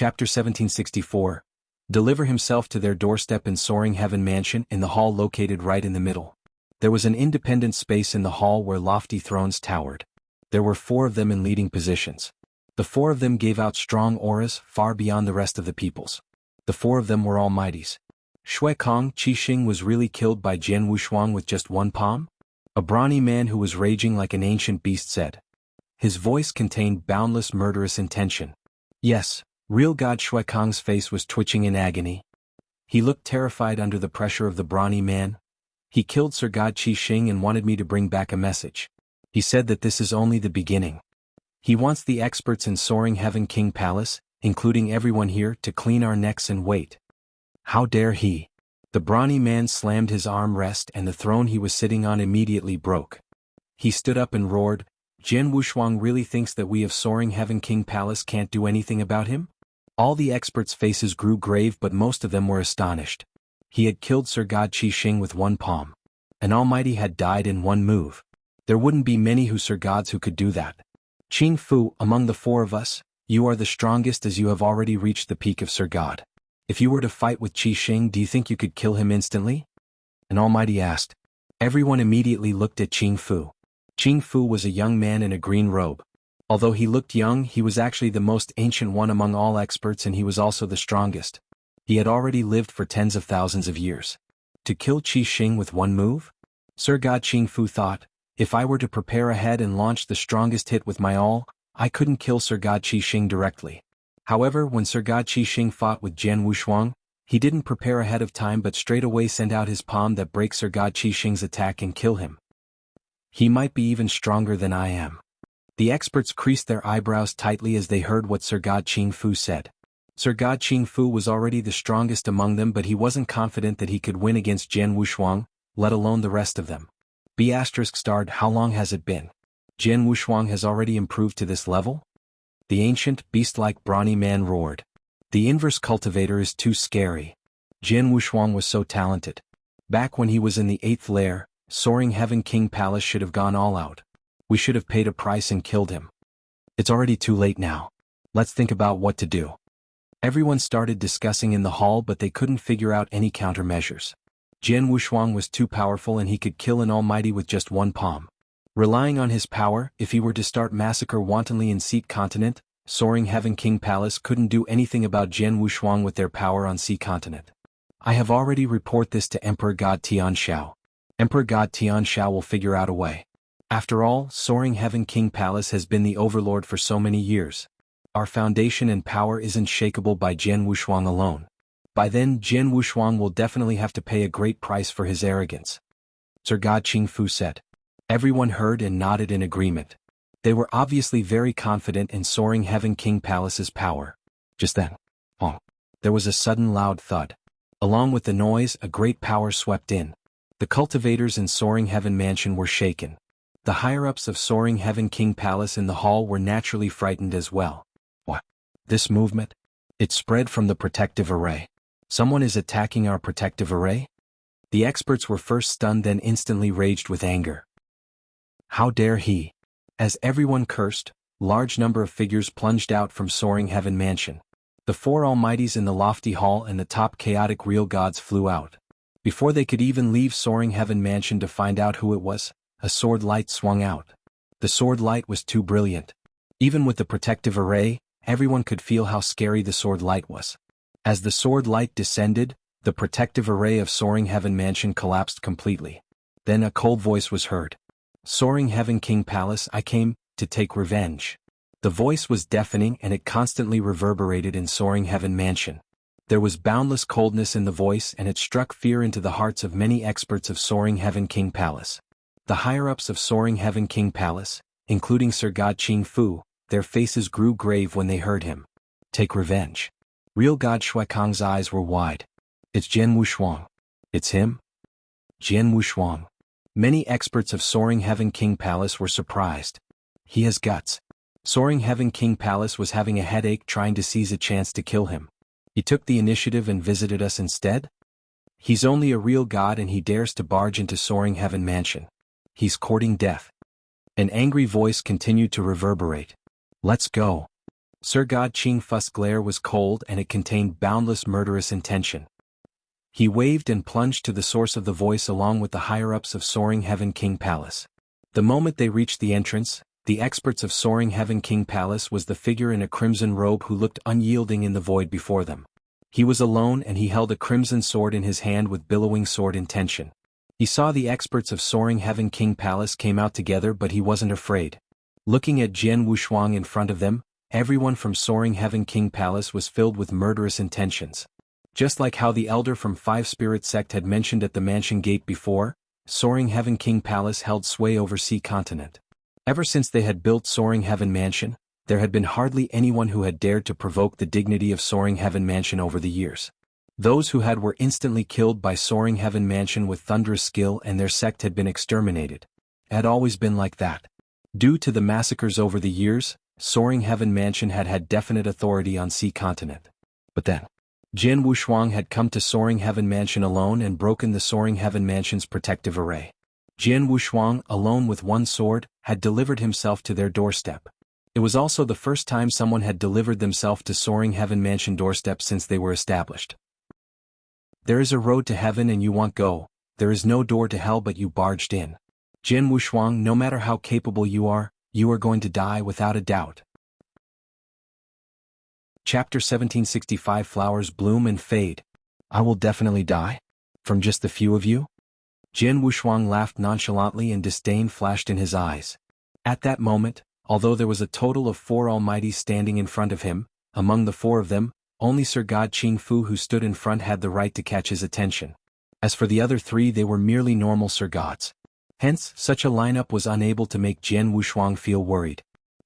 Chapter 1764. Deliver himself to their doorstep in Soaring Heaven Mansion in the hall located right in the middle. There was an independent space in the hall where lofty thrones towered. There were 4 of them in leading positions. The 4 of them gave out strong auras far beyond the rest of the peoples. The 4 of them were all mighties. Shui Kong Qi Xing was really killed by Jianghu Shuang with just one palm? A brawny man who was raging like an ancient beast said. His voice contained boundless murderous intention. Yes, real God Shui Kong's face was twitching in agony. He looked terrified under the pressure of the brawny man. He killed Sir God Qi Xing and wanted me to bring back a message. He said that this is only the beginning. He wants the experts in Soaring Heaven King Palace, including everyone here, to clean our necks and wait. How dare he? The brawny man slammed his armrest and the throne he was sitting on immediately broke. He stood up and roared, Jianghu Shuang really thinks that we of Soaring Heaven King Palace can't do anything about him? All the experts' faces grew grave, but most of them were astonished. He had killed Sir God Qi Xing with one palm. An almighty had died in one move. There wouldn't be many Sir Gods who could do that. Qing Fu, among the 4 of us, you are the strongest as you have already reached the peak of Sir God. If you were to fight with Qi Xing, do you think you could kill him instantly? An almighty asked. Everyone immediately looked at Qing Fu. Qing Fu was a young man in a green robe. Although he looked young, he was actually the most ancient one among all experts, and he was also the strongest. He had already lived for tens of thousands of years. To kill Qi Xing with one move? Sir God Qing Fu thought, if I were to prepare ahead and launch the strongest hit with my all, I couldn't kill Sir God Qi Xing directly. However, when Sir God Qi Xing fought with Jianghu Shuang, he didn't prepare ahead of time but straight away sent out his palm that breaks Sir God Qi Xing's attack and kill him. He might be even stronger than I am. The experts creased their eyebrows tightly as they heard what Sir God Qing Fu said. Sir God Qing Fu was already the strongest among them, but he wasn't confident that he could win against Jianghu Shuang, let alone the rest of them. B****, how long has it been? Jianghu Shuang has already improved to this level? The ancient, beast-like brawny man roared. The inverse cultivator is too scary. Jianghu Shuang was so talented. Back when he was in the 8th layer, Soaring Heaven King Palace should have gone all out. We should have paid a price and killed him. It's already too late now. Let's think about what to do. Everyone started discussing in the hall, but they couldn't figure out any countermeasures. Jianghu Shuang was too powerful and he could kill an almighty with just one palm. Relying on his power, if he were to start Massacre wantonly in Sea Continent, Soaring Heaven King Palace couldn't do anything about Jianghu Shuang with their power on Sea Continent. I have already reported this to Emperor God Tianxiao. Emperor God Tianxiao will figure out a way. After all, Soaring Heaven King Palace has been the overlord for so many years. Our foundation and power isn't shakeable by Jianghu Shuang alone. By then, Jianghu Shuang will definitely have to pay a great price for his arrogance. Sir God Qing Fu said. Everyone heard and nodded in agreement. They were obviously very confident in Soaring Heaven King Palace's power. Just then, there was a sudden loud thud. Along with the noise, a great power swept in. The cultivators in Soaring Heaven Mansion were shaken. The higher-ups of Soaring Heaven King Palace in the hall were naturally frightened as well. What? This movement? It spread from the protective array. Someone is attacking our protective array? The experts were first stunned, then instantly raged with anger. How dare he? As everyone cursed, large number of figures plunged out from Soaring Heaven Mansion. The 4 almighties in the lofty hall and the top chaotic real gods flew out. Before they could even leave Soaring Heaven Mansion to find out who it was, a sword light swung out. The sword light was too brilliant. Even with the protective array, everyone could feel how scary the sword light was. As the sword light descended, the protective array of Soaring Heaven Mansion collapsed completely. Then a cold voice was heard. Soaring Heaven King Palace, I came to take revenge. The voice was deafening and it constantly reverberated in Soaring Heaven Mansion. There was boundless coldness in the voice and it struck fear into the hearts of many experts of Soaring Heaven King Palace. The higher-ups of Soaring Heaven King Palace, including Sir God Qing Fu, their faces grew grave when they heard him. Take revenge. Real God Shui Kong's eyes were wide. It's Jianghu Shuang. It's him? Jianghu Shuang. Many experts of Soaring Heaven King Palace were surprised. He has guts. Soaring Heaven King Palace was having a headache trying to seize a chance to kill him. He took the initiative and visited us instead? He's only a real god and he dares to barge into Soaring Heaven Mansion. He's courting death. An angry voice continued to reverberate. Let's go. Sir God Ching Fu's glare was cold and it contained boundless murderous intention. He waved and plunged to the source of the voice along with the higher-ups of Soaring Heaven King Palace. The moment they reached the entrance, the experts of Soaring Heaven King Palace was the figure in a crimson robe who looked unyielding in the void before them. He was alone and he held a crimson sword in his hand with billowing sword intention. He saw the experts of Soaring Heaven King Palace came out together but he wasn't afraid. Looking at Jian Wushuang in front of them, everyone from Soaring Heaven King Palace was filled with murderous intentions. Just like how the elder from Five Spirit Sect had mentioned at the mansion gate before, Soaring Heaven King Palace held sway over Sea Continent. Ever since they had built Soaring Heaven Mansion, there had been hardly anyone who had dared to provoke the dignity of Soaring Heaven Mansion over the years. Those who had were instantly killed by Soaring Heaven Mansion with thunderous skill and their sect had been exterminated. It had always been like that. Due to the massacres over the years, Soaring Heaven Mansion had had definite authority on Sea Continent. But then, Jian Wushuang had come to Soaring Heaven Mansion alone and broken the Soaring Heaven Mansion's protective array. Jian Wushuang, alone with one sword, had delivered himself to their doorstep. It was also the first time someone had delivered themselves to Soaring Heaven Mansion doorstep since they were established. There is a road to heaven and you won't go, there is no door to hell but you barged in. Jian Wushuang, no matter how capable you are going to die without a doubt. Chapter 1765 Flowers bloom and fade. I will definitely die? From just the few of you? Jian Wushuang laughed nonchalantly and disdain flashed in his eyes. At that moment, although there was a total of 4 almighties standing in front of him, among the 4 of them, only Sir God Ching Fu who stood in front had the right to catch his attention. As for the other 3 they were merely normal Sir Gods. Hence, such a lineup was unable to make Jian Wushuang feel worried.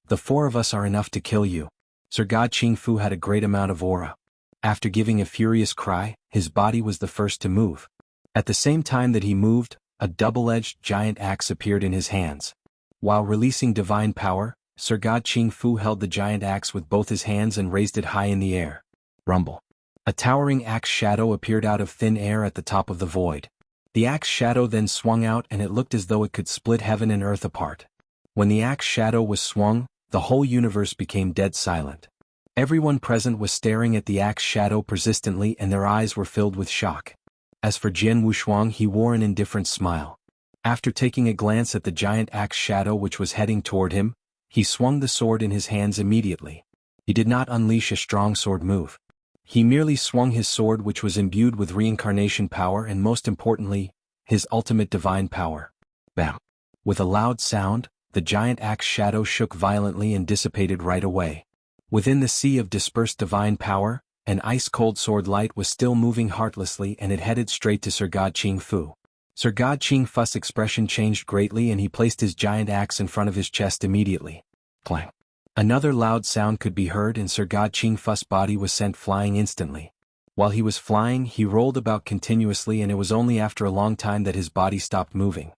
The 4 of us are enough to kill you. Sir God Ching Fu had a great amount of aura. After giving a furious cry, his body was the first to move. At the same time that he moved, a double-edged giant axe appeared in his hands. While releasing divine power, Sir God Ching Fu held the giant axe with both his hands and raised it high in the air. Rumble. A towering axe shadow appeared out of thin air at the top of the void. The axe shadow then swung out and it looked as though it could split heaven and earth apart. When the axe shadow was swung, the whole universe became dead silent. Everyone present was staring at the axe shadow persistently and their eyes were filled with shock. As for Jian Wushuang, he wore an indifferent smile. After taking a glance at the giant axe shadow which was heading toward him, he swung the sword in his hands immediately. He did not unleash a strong sword move. He merely swung his sword which was imbued with reincarnation power and most importantly, his ultimate divine power. Bam! With a loud sound, the giant axe shadow shook violently and dissipated right away. Within the sea of dispersed divine power, an ice-cold sword light was still moving heartlessly and it headed straight to Sir God Ching Fu. Sir God Ching Fu's expression changed greatly and he placed his giant axe in front of his chest immediately. Clang! Another loud sound could be heard and Sir God Ching Fu's body was sent flying instantly. While he was flying, he rolled about continuously and it was only after a long time that his body stopped moving.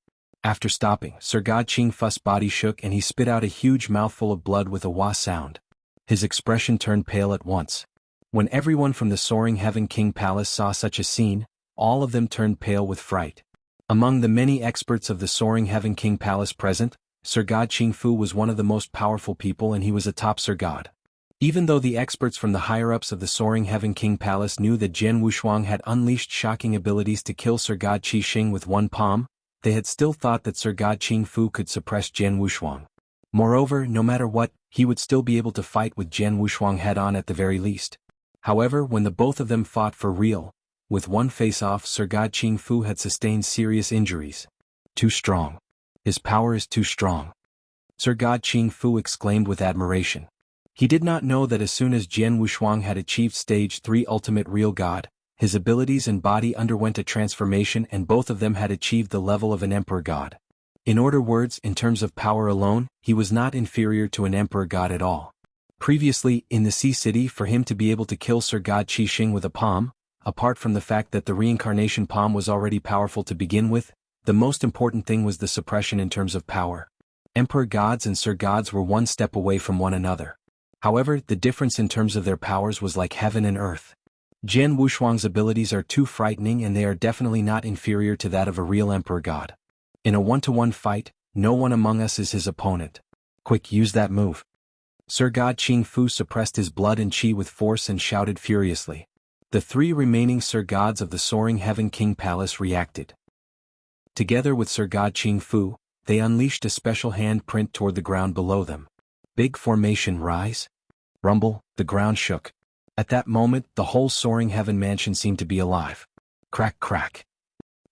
After stopping, Sir God Ching Fu's body shook and he spit out a huge mouthful of blood with a wah sound. His expression turned pale at once. When everyone from the Soaring Heaven King Palace saw such a scene, all of them turned pale with fright. Among the many experts of the Soaring Heaven King Palace present, Sir God Ching Fu was one of the most powerful people and he was a top Sir God. Even though the experts from the higher-ups of the Soaring Heaven King Palace knew that Jian Wushuang had unleashed shocking abilities to kill Sir God Qi Xing with one palm, they had still thought that Sir God Ching Fu could suppress Jian Wushuang. Moreover, no matter what, he would still be able to fight with Jian Wushuang head-on at the very least. However, when the both of them fought for real, with one face-off, Sir God Ching Fu had sustained serious injuries. Too strong. His power is too strong. Sir God Ching Fu exclaimed with admiration. He did not know that as soon as Jian Wushuang had achieved Stage 3 Ultimate Real God, his abilities and body underwent a transformation and both of them had achieved the level of an Emperor God. In other words, in terms of power alone, he was not inferior to an Emperor God at all. Previously, in the Sea City, for him to be able to kill Sir God Qi Xing with a palm, apart from the fact that the reincarnation palm was already powerful to begin with, the most important thing was the suppression in terms of power. Emperor Gods and Sir Gods were one step away from one another. However, the difference in terms of their powers was like heaven and earth. Jian Wushuang's abilities are too frightening and they are definitely not inferior to that of a real Emperor God. In a one-to-one fight, no one among us is his opponent. Quick, use that move. Sir God Qing Fu suppressed his blood and qi with force and shouted furiously. The three remaining Sir Gods of the Soaring Heaven King Palace reacted. Together with Sir God Qing Fu, they unleashed a special handprint toward the ground below them. Big formation rise. Rumble, the ground shook. At that moment, the whole Soaring Heaven mansion seemed to be alive. Crack, crack.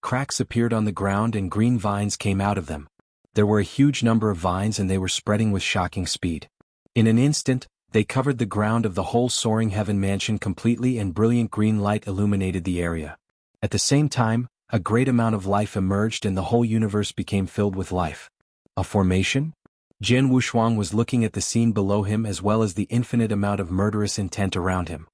Cracks appeared on the ground and green vines came out of them. There were a huge number of vines and they were spreading with shocking speed. In an instant, they covered the ground of the whole Soaring Heaven mansion completely and brilliant green light illuminated the area. At the same time, a great amount of life emerged and the whole universe became filled with life. A formation? Jian Wushuang was looking at the scene below him as well as the infinite amount of murderous intent around him.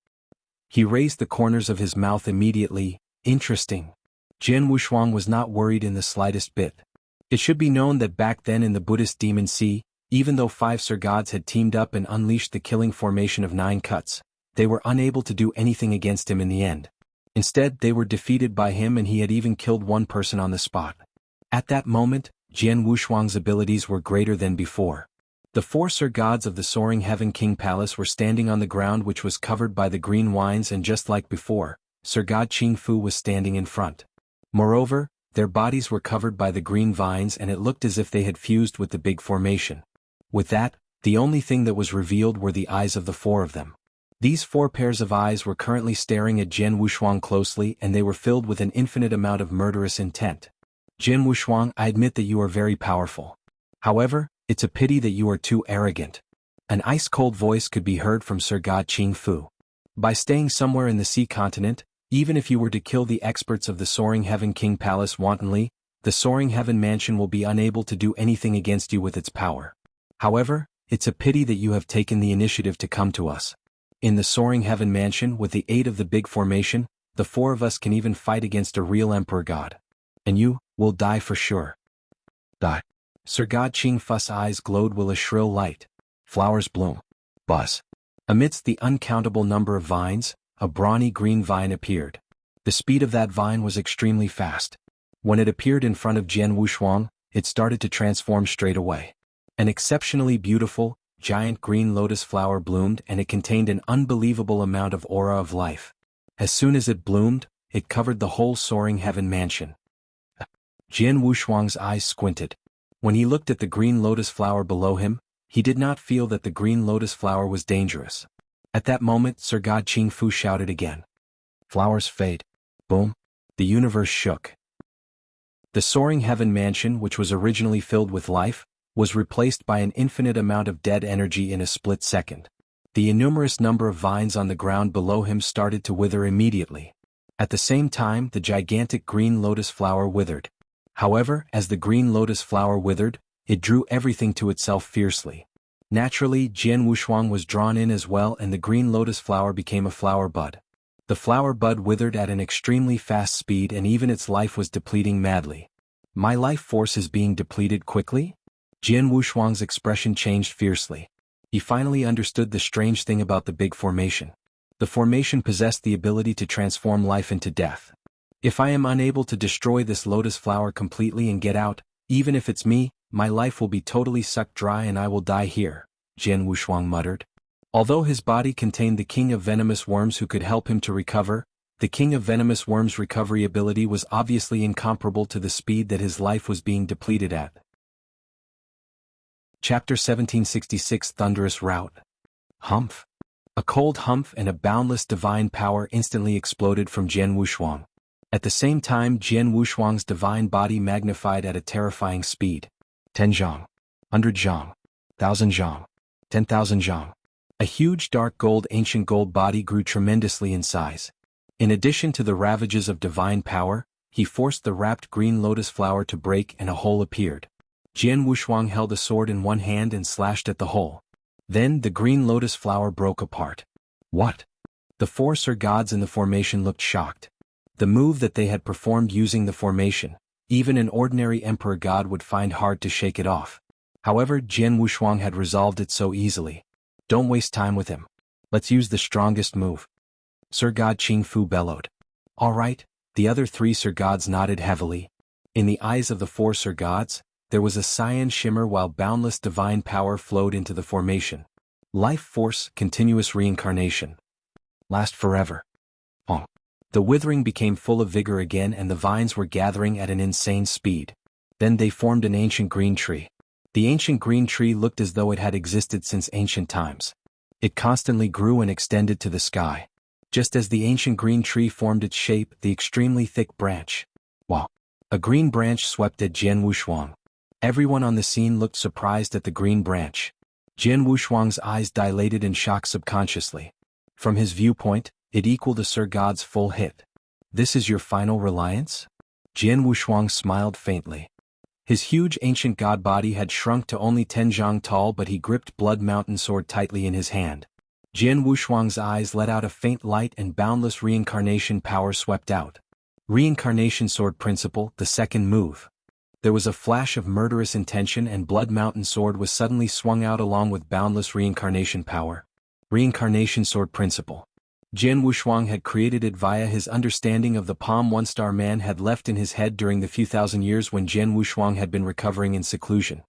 He raised the corners of his mouth immediately. Interesting. Jian Wushuang was not worried in the slightest bit. It should be known that back then in the Buddhist Demon Sea, even though 5 Sir Gods had teamed up and unleashed the killing formation of 9 cuts, they were unable to do anything against him in the end. Instead, they were defeated by him and he had even killed one person on the spot. At that moment, Jian Wushuang's abilities were greater than before. The 4 Sir Gods of the Soaring Heaven King Palace were standing on the ground which was covered by the green vines and just like before, Sir God Qing Fu was standing in front. Moreover, their bodies were covered by the green vines and it looked as if they had fused with the big formation. With that, the only thing that was revealed were the eyes of the 4 of them. These 4 pairs of eyes were currently staring at Jian Wushuang closely and they were filled with an infinite amount of murderous intent. Jian Wushuang, I admit that you are very powerful. However, it's a pity that you are too arrogant. An ice-cold voice could be heard from Sir God Qing Fu. By staying somewhere in the sea continent, even if you were to kill the experts of the Soaring Heaven King Palace wantonly, the Soaring Heaven Mansion will be unable to do anything against you with its power. However, it's a pity that you have taken the initiative to come to us. In the Soaring Heaven Mansion with the aid of the big formation, the 4 of us can even fight against a real Emperor God. And you will die for sure. Die. Sir God Qing Fu's eyes glowed with a shrill light. Flowers bloom. Buzz. Amidst the uncountable number of vines, a brawny green vine appeared. The speed of that vine was extremely fast. When it appeared in front of Jian Wushuang, it started to transform straight away. An exceptionally beautiful, giant green lotus flower bloomed and it contained an unbelievable amount of aura of life. As soon as it bloomed, it covered the whole Soaring Heaven Mansion. Jian Wushuang's eyes squinted. When he looked at the green lotus flower below him, he did not feel that the green lotus flower was dangerous. At that moment, Sir God Qing Fu shouted again. Flowers fade. Boom. The universe shook. The Soaring Heaven Mansion, which was originally filled with life, was replaced by an infinite amount of dead energy in a split second. The innumerous number of vines on the ground below him started to wither immediately. At the same time, the gigantic green lotus flower withered. However, as the green lotus flower withered, it drew everything to itself fiercely. Naturally, Jian Wushuang was drawn in as well and the green lotus flower became a flower bud. The flower bud withered at an extremely fast speed and even its life was depleting madly. My life force is being depleted quickly? Jian Wushuang's expression changed fiercely. He finally understood the strange thing about the big formation. The formation possessed the ability to transform life into death. If I am unable to destroy this lotus flower completely and get out, even if it's me, my life will be totally sucked dry and I will die here, Jian Wushuang muttered. Although his body contained the King of Venomous Worms who could help him to recover, the King of Venomous Worms' recovery ability was obviously incomparable to the speed that his life was being depleted at. Chapter 1766 Thunderous Rout. Humph. A cold humph and a boundless divine power instantly exploded from Jian Wushuang. At the same time, Jian Wushuang's divine body magnified at a terrifying speed. 10 zhang. 100 zhang. 1,000 zhang. 10,000 zhang. A huge dark gold ancient gold body grew tremendously in size. In addition to the ravages of divine power, he forced the wrapped green lotus flower to break and a hole appeared. Jian Wushuang held a sword in one hand and slashed at the hole. Then the green lotus flower broke apart. What? The 4 Sir Gods in the formation looked shocked. The move that they had performed using the formation, even an ordinary Emperor God would find hard to shake it off. However, Jian Wushuang had resolved it so easily. Don't waste time with him. Let's use the strongest move. Sir God Qing Fu bellowed. All right, the other 3 Sir Gods nodded heavily. In the eyes of the 4 Sir Gods, there was a cyan shimmer while boundless divine power flowed into the formation. Life force, continuous reincarnation. Last forever. Oh. The withering became full of vigor again and the vines were gathering at an insane speed. Then they formed an ancient green tree. The ancient green tree looked as though it had existed since ancient times. It constantly grew and extended to the sky. Just as the ancient green tree formed its shape, the extremely thick branch. Wow! A green branch swept at Jian Wushuang. Everyone on the scene looked surprised at the green branch. Jian Wushuang's eyes dilated in shock subconsciously. From his viewpoint, it equaled a Sir God's full hit. This is your final reliance? Jian Wushuang smiled faintly. His huge ancient god body had shrunk to only 10 zhang tall, but he gripped Blood Mountain sword tightly in his hand. Jian Wushuang's eyes let out a faint light and boundless reincarnation power swept out. Reincarnation sword principle, the second move. There was a flash of murderous intention and Blood Mountain sword was suddenly swung out along with boundless reincarnation power. Reincarnation sword principle. Jian Wushuang had created it via his understanding of the Palm One-Star Man had left in his head during the few thousand years when Jian Wushuang had been recovering in seclusion.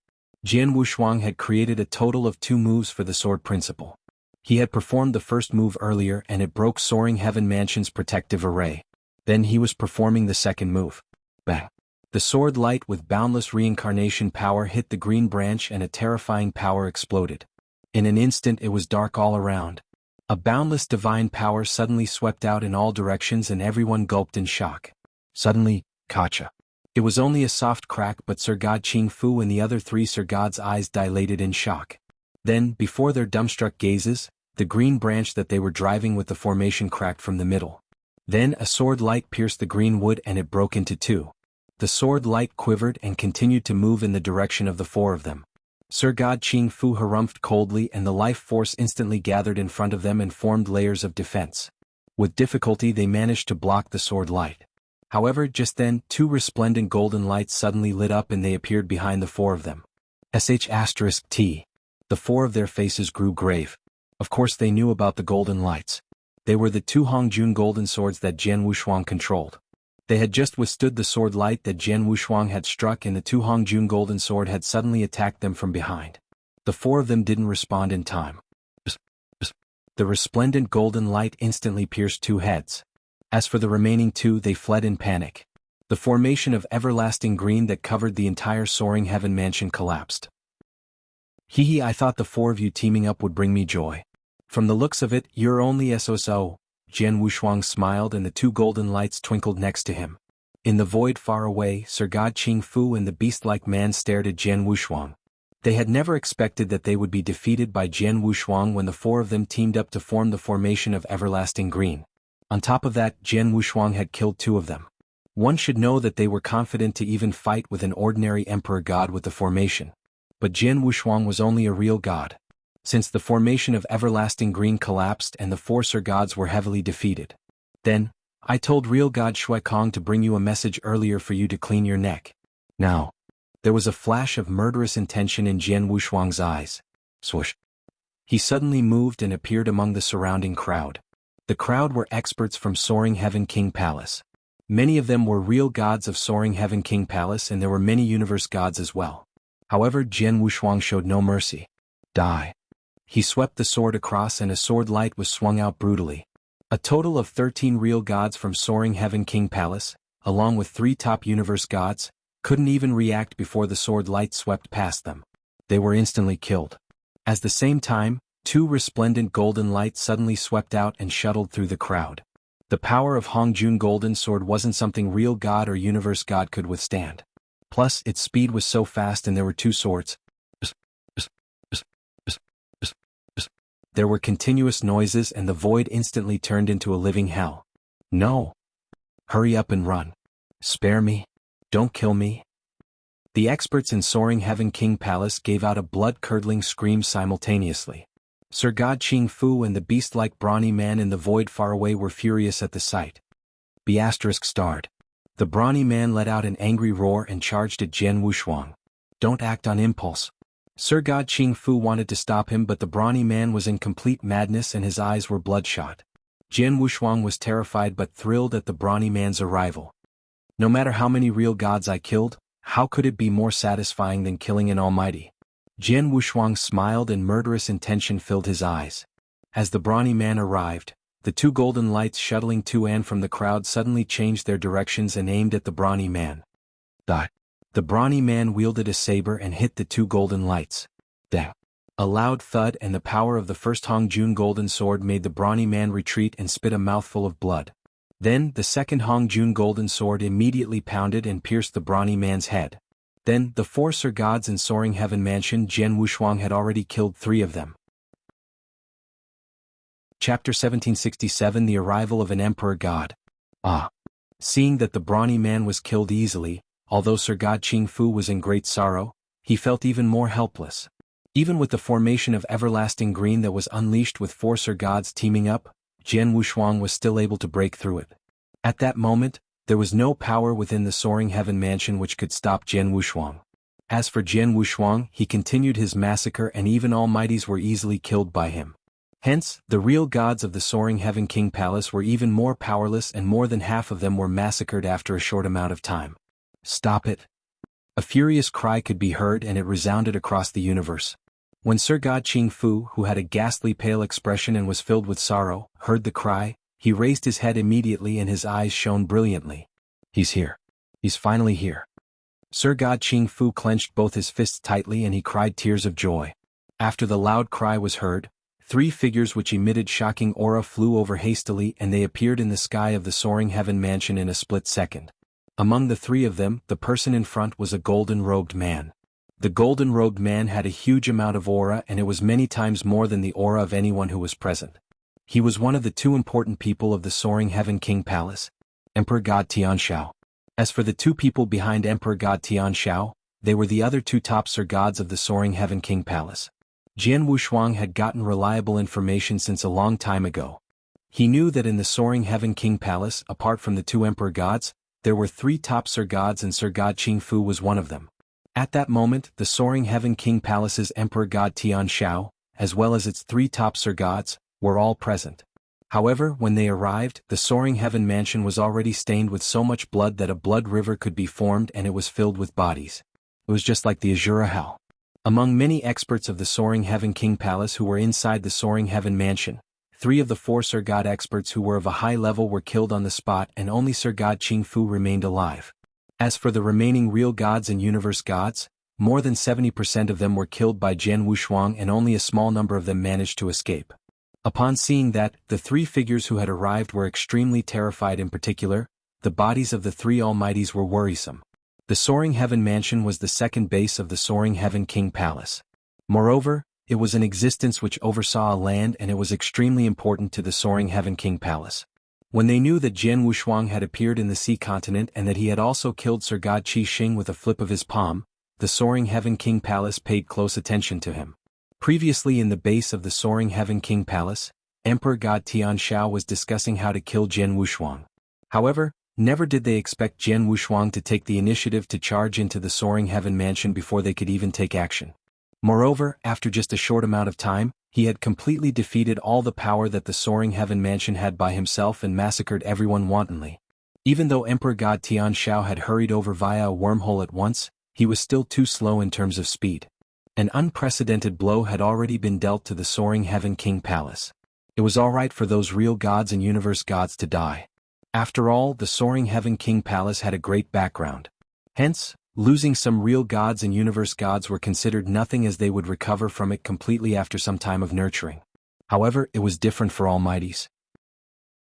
Jian Wushuang had created a total of 2 moves for the sword principle. He had performed the first move earlier and it broke Soaring Heaven Mansion's protective array. Then he was performing the second move. Bang! The sword light with boundless reincarnation power hit the green branch and a terrifying power exploded. In an instant it was dark all around. A boundless divine power suddenly swept out in all directions and everyone gulped in shock. Suddenly, Kacha. It was only a soft crack, but Sir God Qing Fu and the other 3 Sir Gods' eyes dilated in shock. Then, before their dumbstruck gazes, the green branch that they were driving with the formation cracked from the middle. Then a sword light pierced the green wood and it broke into 2. The sword light quivered and continued to move in the direction of the 4 of them. Sir God Qing Fu harumphed coldly and the life force instantly gathered in front of them and formed layers of defense. With difficulty they managed to block the sword light. However, just then, 2 resplendent golden lights suddenly lit up and they appeared behind the 4 of them. *T. The 4 of their faces grew grave. Of course they knew about the golden lights. They were the 2 Hongjun golden swords that Jian Wushuang controlled. They had just withstood the sword light that Jian Wushuang had struck and the 2 Hongjun golden sword had suddenly attacked them from behind. The 4 of them didn't respond in time. The resplendent golden light instantly pierced 2 heads. As for the remaining 2, they fled in panic. The formation of everlasting green that covered the entire Soaring Heaven Mansion collapsed. Hee, I thought the 4 of you teaming up would bring me joy. From the looks of it, you're only SOSO. Jian Wushuang smiled and the 2 golden lights twinkled next to him. In the void far away, Sir God Qing Fu and the beast-like man stared at Jian Wushuang. They had never expected that they would be defeated by Jian Wushuang when the 4 of them teamed up to form the formation of Everlasting Green. On top of that, Jian Wushuang had killed 2 of them. One should know that they were confident to even fight with an ordinary emperor god with the formation. But Jian Wushuang was only a real god. Since the formation of Everlasting Green collapsed and the 4 Sir Gods were heavily defeated. Then, I told real God Shui Kong to bring you a message earlier for you to clean your neck. Now. There was a flash of murderous intention in Jian Wushuang's eyes. Swoosh. He suddenly moved and appeared among the surrounding crowd. The crowd were experts from Soaring Heaven King Palace. Many of them were real gods of Soaring Heaven King Palace and there were many universe gods as well. However, Jian Wushuang showed no mercy. Die. He swept the sword across and a sword light was swung out brutally. A total of 13 real gods from Soaring Heaven King Palace, along with 3 top universe gods, couldn't even react before the sword light swept past them. They were instantly killed. At the same time, 2 resplendent golden lights suddenly swept out and shuttled through the crowd. The power of Hongjun Golden Sword wasn't something real god or universe god could withstand. Plus, its speed was so fast and there were 2 swords. There were continuous noises and the void instantly turned into a living hell. No. Hurry up and run. Spare me. Don't kill me. The experts in Soaring Heaven King Palace gave out a blood-curdling scream simultaneously. Sir God Qing Fu and the beast-like brawny man in the void far away were furious at the sight. ****. The brawny man let out an angry roar and charged at Jian Wushuang. Don't act on impulse. Sir God Qing Fu wanted to stop him but the brawny man was in complete madness and his eyes were bloodshot. Jian Wushuang was terrified but thrilled at the brawny man's arrival. No matter how many real gods I killed, how could it be more satisfying than killing an almighty? Jian Wushuang smiled and murderous intention filled his eyes. As the brawny man arrived, the two golden lights shuttling to and from the crowd suddenly changed their directions and aimed at the brawny man. The brawny man wielded a saber and hit the two golden lights. A loud thud and the power of the first Hongjun golden sword made the brawny man retreat and spit a mouthful of blood. Then the second Hongjun golden sword immediately pounded and pierced the brawny man's head. Then the four Sir Gods in Soaring Heaven Mansion Jian Wushuang had already killed 3 of them. Chapter 1767 The Arrival of an Emperor God. Seeing that the brawny man was killed easily, although Sir God Qingfu was in great sorrow, he felt even more helpless. Even with the formation of everlasting green that was unleashed with 4 Sir Gods teaming up, Jian Wushuang was still able to break through it. At that moment, there was no power within the Soaring Heaven Mansion which could stop Jian Wushuang. As for Jian Wushuang, he continued his massacre and even almighties were easily killed by him. Hence, the real gods of the Soaring Heaven King Palace were even more powerless and more than half of them were massacred after a short amount of time. Stop it! A furious cry could be heard and it resounded across the universe. When Sir God Qingfu, who had a ghastly pale expression and was filled with sorrow, heard the cry, he raised his head immediately and his eyes shone brilliantly. He's here. He's finally here. Sir God Qingfu clenched both his fists tightly and he cried tears of joy. After the loud cry was heard, 3 figures which emitted shocking aura flew over hastily and they appeared in the sky of the Soaring Heaven Mansion in a split second. Among the 3 of them, the person in front was a golden-robed man. The golden-robed man had a huge amount of aura and it was many times more than the aura of anyone who was present. He was one of the 2 important people of the Soaring Heaven King Palace, Emperor God Tianshao. As for the 2 people behind Emperor God Tianshao, they were the other 2 top Sir Gods of the Soaring Heaven King Palace. Jian Wushuang had gotten reliable information since a long time ago. He knew that in the Soaring Heaven King Palace, apart from the 2 Emperor Gods, there were 3 top Sir Gods and Sir God Qingfu was one of them. At that moment, the Soaring Heaven King Palace's Emperor God Tianshao, as well as its 3 top Sir Gods, were all present. However, when they arrived, the Soaring Heaven Mansion was already stained with so much blood that a blood river could be formed and it was filled with bodies. It was just like the Azura Hell. Among many experts of the Soaring Heaven King Palace who were inside the Soaring Heaven Mansion, 3 of the 4 Sir God experts who were of a high level were killed on the spot and only Sir God Qingfu remained alive. As for the remaining real gods and universe gods, more than 70% of them were killed by Jian Wushuang and only a small number of them managed to escape. Upon seeing that, the 3 figures who had arrived were extremely terrified. In particular, the bodies of the 3 almighties were worrisome. The Soaring Heaven Mansion was the second base of the Soaring Heaven King Palace. Moreover, it was an existence which oversaw a land and it was extremely important to the Soaring Heaven King Palace. When they knew that Jian Wushuang had appeared in the sea continent and that he had also killed Sir God Qi Xing with a flip of his palm, the Soaring Heaven King Palace paid close attention to him. Previously in the base of the Soaring Heaven King Palace, Emperor God Tianshao was discussing how to kill Jian Wushuang. However, never did they expect Jian Wushuang to take the initiative to charge into the Soaring Heaven Mansion before they could even take action. Moreover, after just a short amount of time, he had completely defeated all the power that the Soaring Heaven Mansion had by himself and massacred everyone wantonly. Even though Emperor God Tianshao had hurried over via a wormhole at once, he was still too slow in terms of speed. An unprecedented blow had already been dealt to the Soaring Heaven King Palace. It was alright for those real gods and universe gods to die. After all, the Soaring Heaven King Palace had a great background. Hence, losing some real gods and universe gods were considered nothing as they would recover from it completely after some time of nurturing. However, it was different for almighties.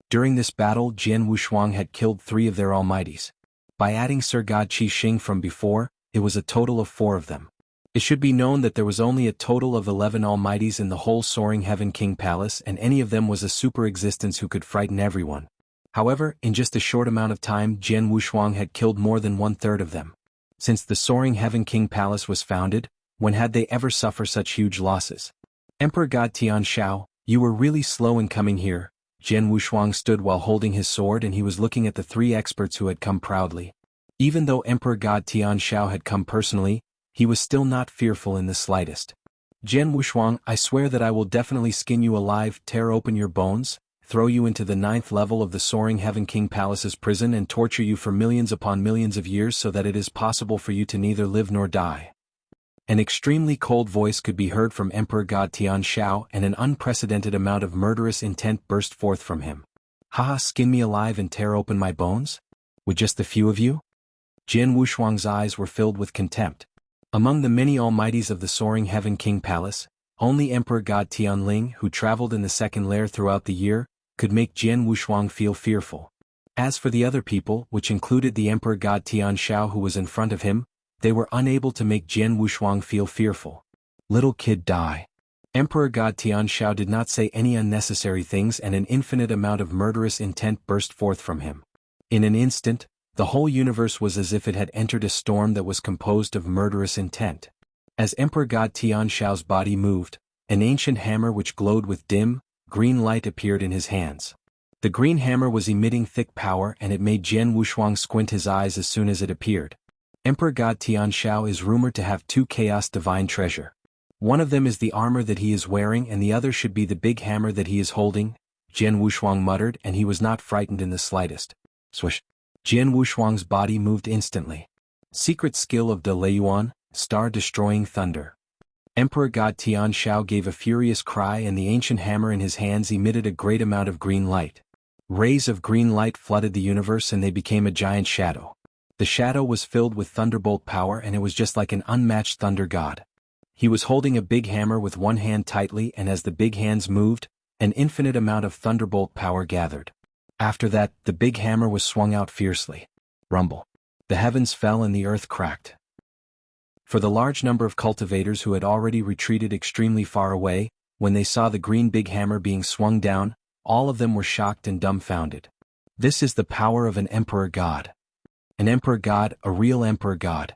During this battle, Jian Wushuang had killed 3 of their almighties. By adding Sir God Qi Xing from before, it was a total of 4 of them. It should be known that there was only a total of 11 almighties in the whole Soaring Heaven King Palace and any of them was a super existence who could frighten everyone. However, in just a short amount of time Jian Wushuang had killed more than 1/3 of them. Since the Soaring Heaven King Palace was founded, when had they ever suffered such huge losses? Emperor God Tianshao, you were really slow in coming here. Jian Wushuang stood while holding his sword and he was looking at the 3 experts who had come proudly. Even though Emperor God Tianshao had come personally, he was still not fearful in the slightest. Jian Wushuang, I swear that I will definitely skin you alive, tear open your bones, throw you into the 9th level of the Soaring Heaven King Palace's prison and torture you for millions upon millions of years so that it is possible for you to neither live nor die. An extremely cold voice could be heard from Emperor God Tian Shao, and an unprecedented amount of murderous intent burst forth from him. Haha, skin me alive and tear open my bones? With just a few of you? Jian Wushuang's eyes were filled with contempt. Among the many almighties of the Soaring Heaven King Palace, only Emperor God Tianling, who traveled in the second lair throughout the year, could make Jian Wushuang feel fearful. As for the other people, which included the Emperor God Tian Shao who was in front of him, they were unable to make Jian Wushuang feel fearful. Little kid, die. Emperor God Tian Shao did not say any unnecessary things, and an infinite amount of murderous intent burst forth from him. In an instant, the whole universe was as if it had entered a storm that was composed of murderous intent. As Emperor God Tian Shao's body moved, an ancient hammer which glowed with dim, green light appeared in his hands. The green hammer was emitting thick power, and it made Jian Wushuang squint his eyes as soon as it appeared. Emperor God Tian Shao is rumored to have 2 chaos divine treasure. One of them is the armor that he is wearing, and the other should be the big hammer that he is holding, Jian Wushuang muttered, and he was not frightened in the slightest. Swish! Jian Wushuang's body moved instantly. Secret skill of De Leiyuan, star-destroying thunder. Emperor God Tian Shao gave a furious cry, and the ancient hammer in his hands emitted a great amount of green light. Rays of green light flooded the universe, and they became a giant shadow. The shadow was filled with thunderbolt power, and it was just like an unmatched thunder god. He was holding a big hammer with one hand tightly, and as the big hands moved, an infinite amount of thunderbolt power gathered. After that, the big hammer was swung out fiercely. Rumble. The heavens fell and the earth cracked. For the large number of cultivators who had already retreated extremely far away, when they saw the green big hammer being swung down, all of them were shocked and dumbfounded. This is the power of an emperor god. An emperor god, a real emperor god.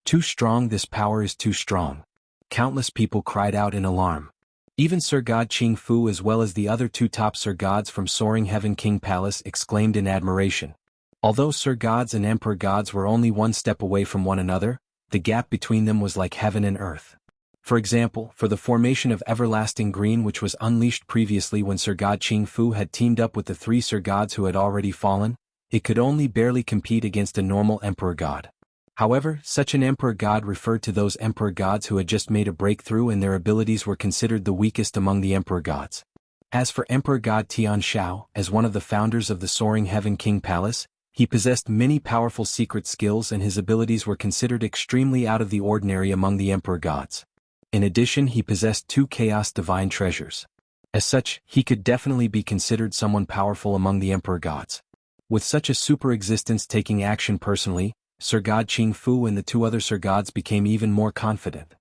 Too strong, this power is too strong. Countless people cried out in alarm. Even Sir God Qing Fu, as well as the other 2 top Sir Gods from Soaring Heaven King Palace, exclaimed in admiration. Although Sir Gods and Emperor Gods were only one step away from one another, the gap between them was like heaven and earth. For example, for the formation of Everlasting Green, which was unleashed previously when Sir God Qing Fu had teamed up with the 3 Sir Gods who had already fallen, it could only barely compete against a normal Emperor God. However, such an Emperor God referred to those Emperor Gods who had just made a breakthrough, and their abilities were considered the weakest among the Emperor Gods. As for Emperor God Tian Shao, as one of the founders of the Soaring Heaven King Palace, he possessed many powerful secret skills, and his abilities were considered extremely out of the ordinary among the Emperor Gods. In addition, he possessed 2 chaos divine treasures. As such, he could definitely be considered someone powerful among the Emperor Gods. With such a super existence taking action personally, Sir God Qing Fu and the 2 other Sir Gods became even more confident.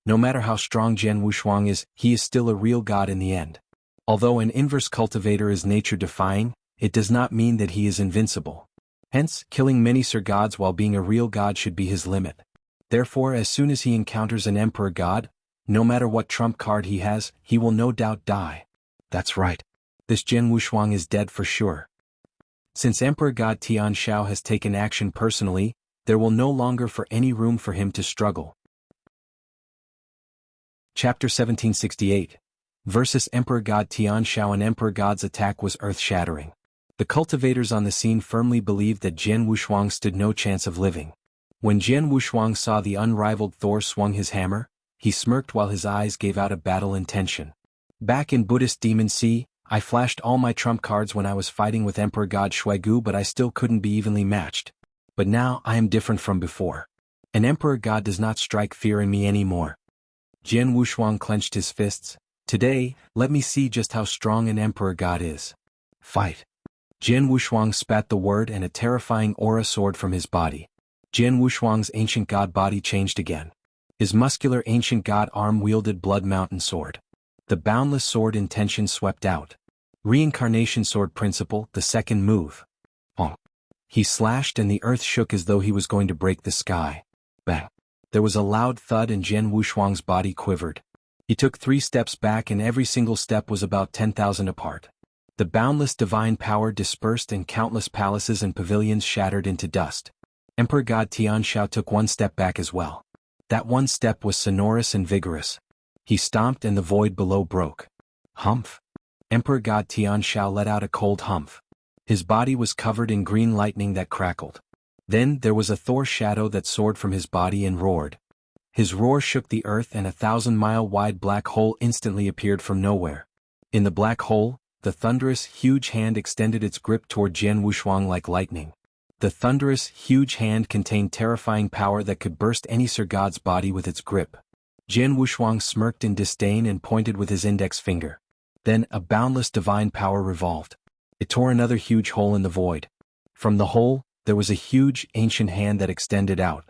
No matter how strong Jian Wushuang is, he is still a real god in the end. Although an inverse cultivator is nature-defying, it does not mean that he is invincible. Hence, killing many Sir Gods while being a real god should be his limit. Therefore, as soon as he encounters an Emperor God, no matter what trump card he has, he will no doubt die. That's right. This Jian Wushuang is dead for sure. Since Emperor God Tian Shao has taken action personally, there will no longer for any room for him to struggle. Chapter 1768. Versus Emperor God Tian Shao. An Emperor God's attack was earth-shattering. The cultivators on the scene firmly believed that Jian Wushuang stood no chance of living. When Jian Wushuang saw the unrivaled Thor swung his hammer, he smirked while his eyes gave out a battle intention. Back in Buddhist Demon Sea, I flashed all my trump cards when I was fighting with Emperor God Shuigu, but I still couldn't be evenly matched. But now I am different from before. An Emperor God does not strike fear in me anymore. Jian Wushuang clenched his fists. Today, let me see just how strong an Emperor God is. Fight. Jian Wushuang spat the word, and a terrifying aura soared from his body. Jian Wushuang's ancient god body changed again. His muscular ancient god arm wielded Blood Mountain Sword. The boundless sword intention swept out. Reincarnation Sword Principle, the second move. Honk. He slashed, and the earth shook as though he was going to break the sky. Bang. There was a loud thud, and Jian Wushuang's body quivered. He took 3 steps back, and every single step was about 10,000 apart. The boundless divine power dispersed, and countless palaces and pavilions shattered into dust. Emperor God Tian Shao took 1 step back as well. That 1 step was sonorous and vigorous. He stomped, and the void below broke. Humph. Emperor God Tian Shao let out a cold humph. His body was covered in green lightning that crackled. Then there was a Thor shadow that soared from his body and roared. His roar shook the earth and a 1,000-mile-wide black hole instantly appeared from nowhere. In the black hole, the thunderous, huge hand extended its grip toward Jian Wushuang like lightning. The thunderous, huge hand contained terrifying power that could burst any Sir God's body with its grip. Jian Wushuang smirked in disdain and pointed with his index finger. Then, a boundless divine power revolved. It tore another huge hole in the void. From the hole, there was a huge, ancient hand that extended out.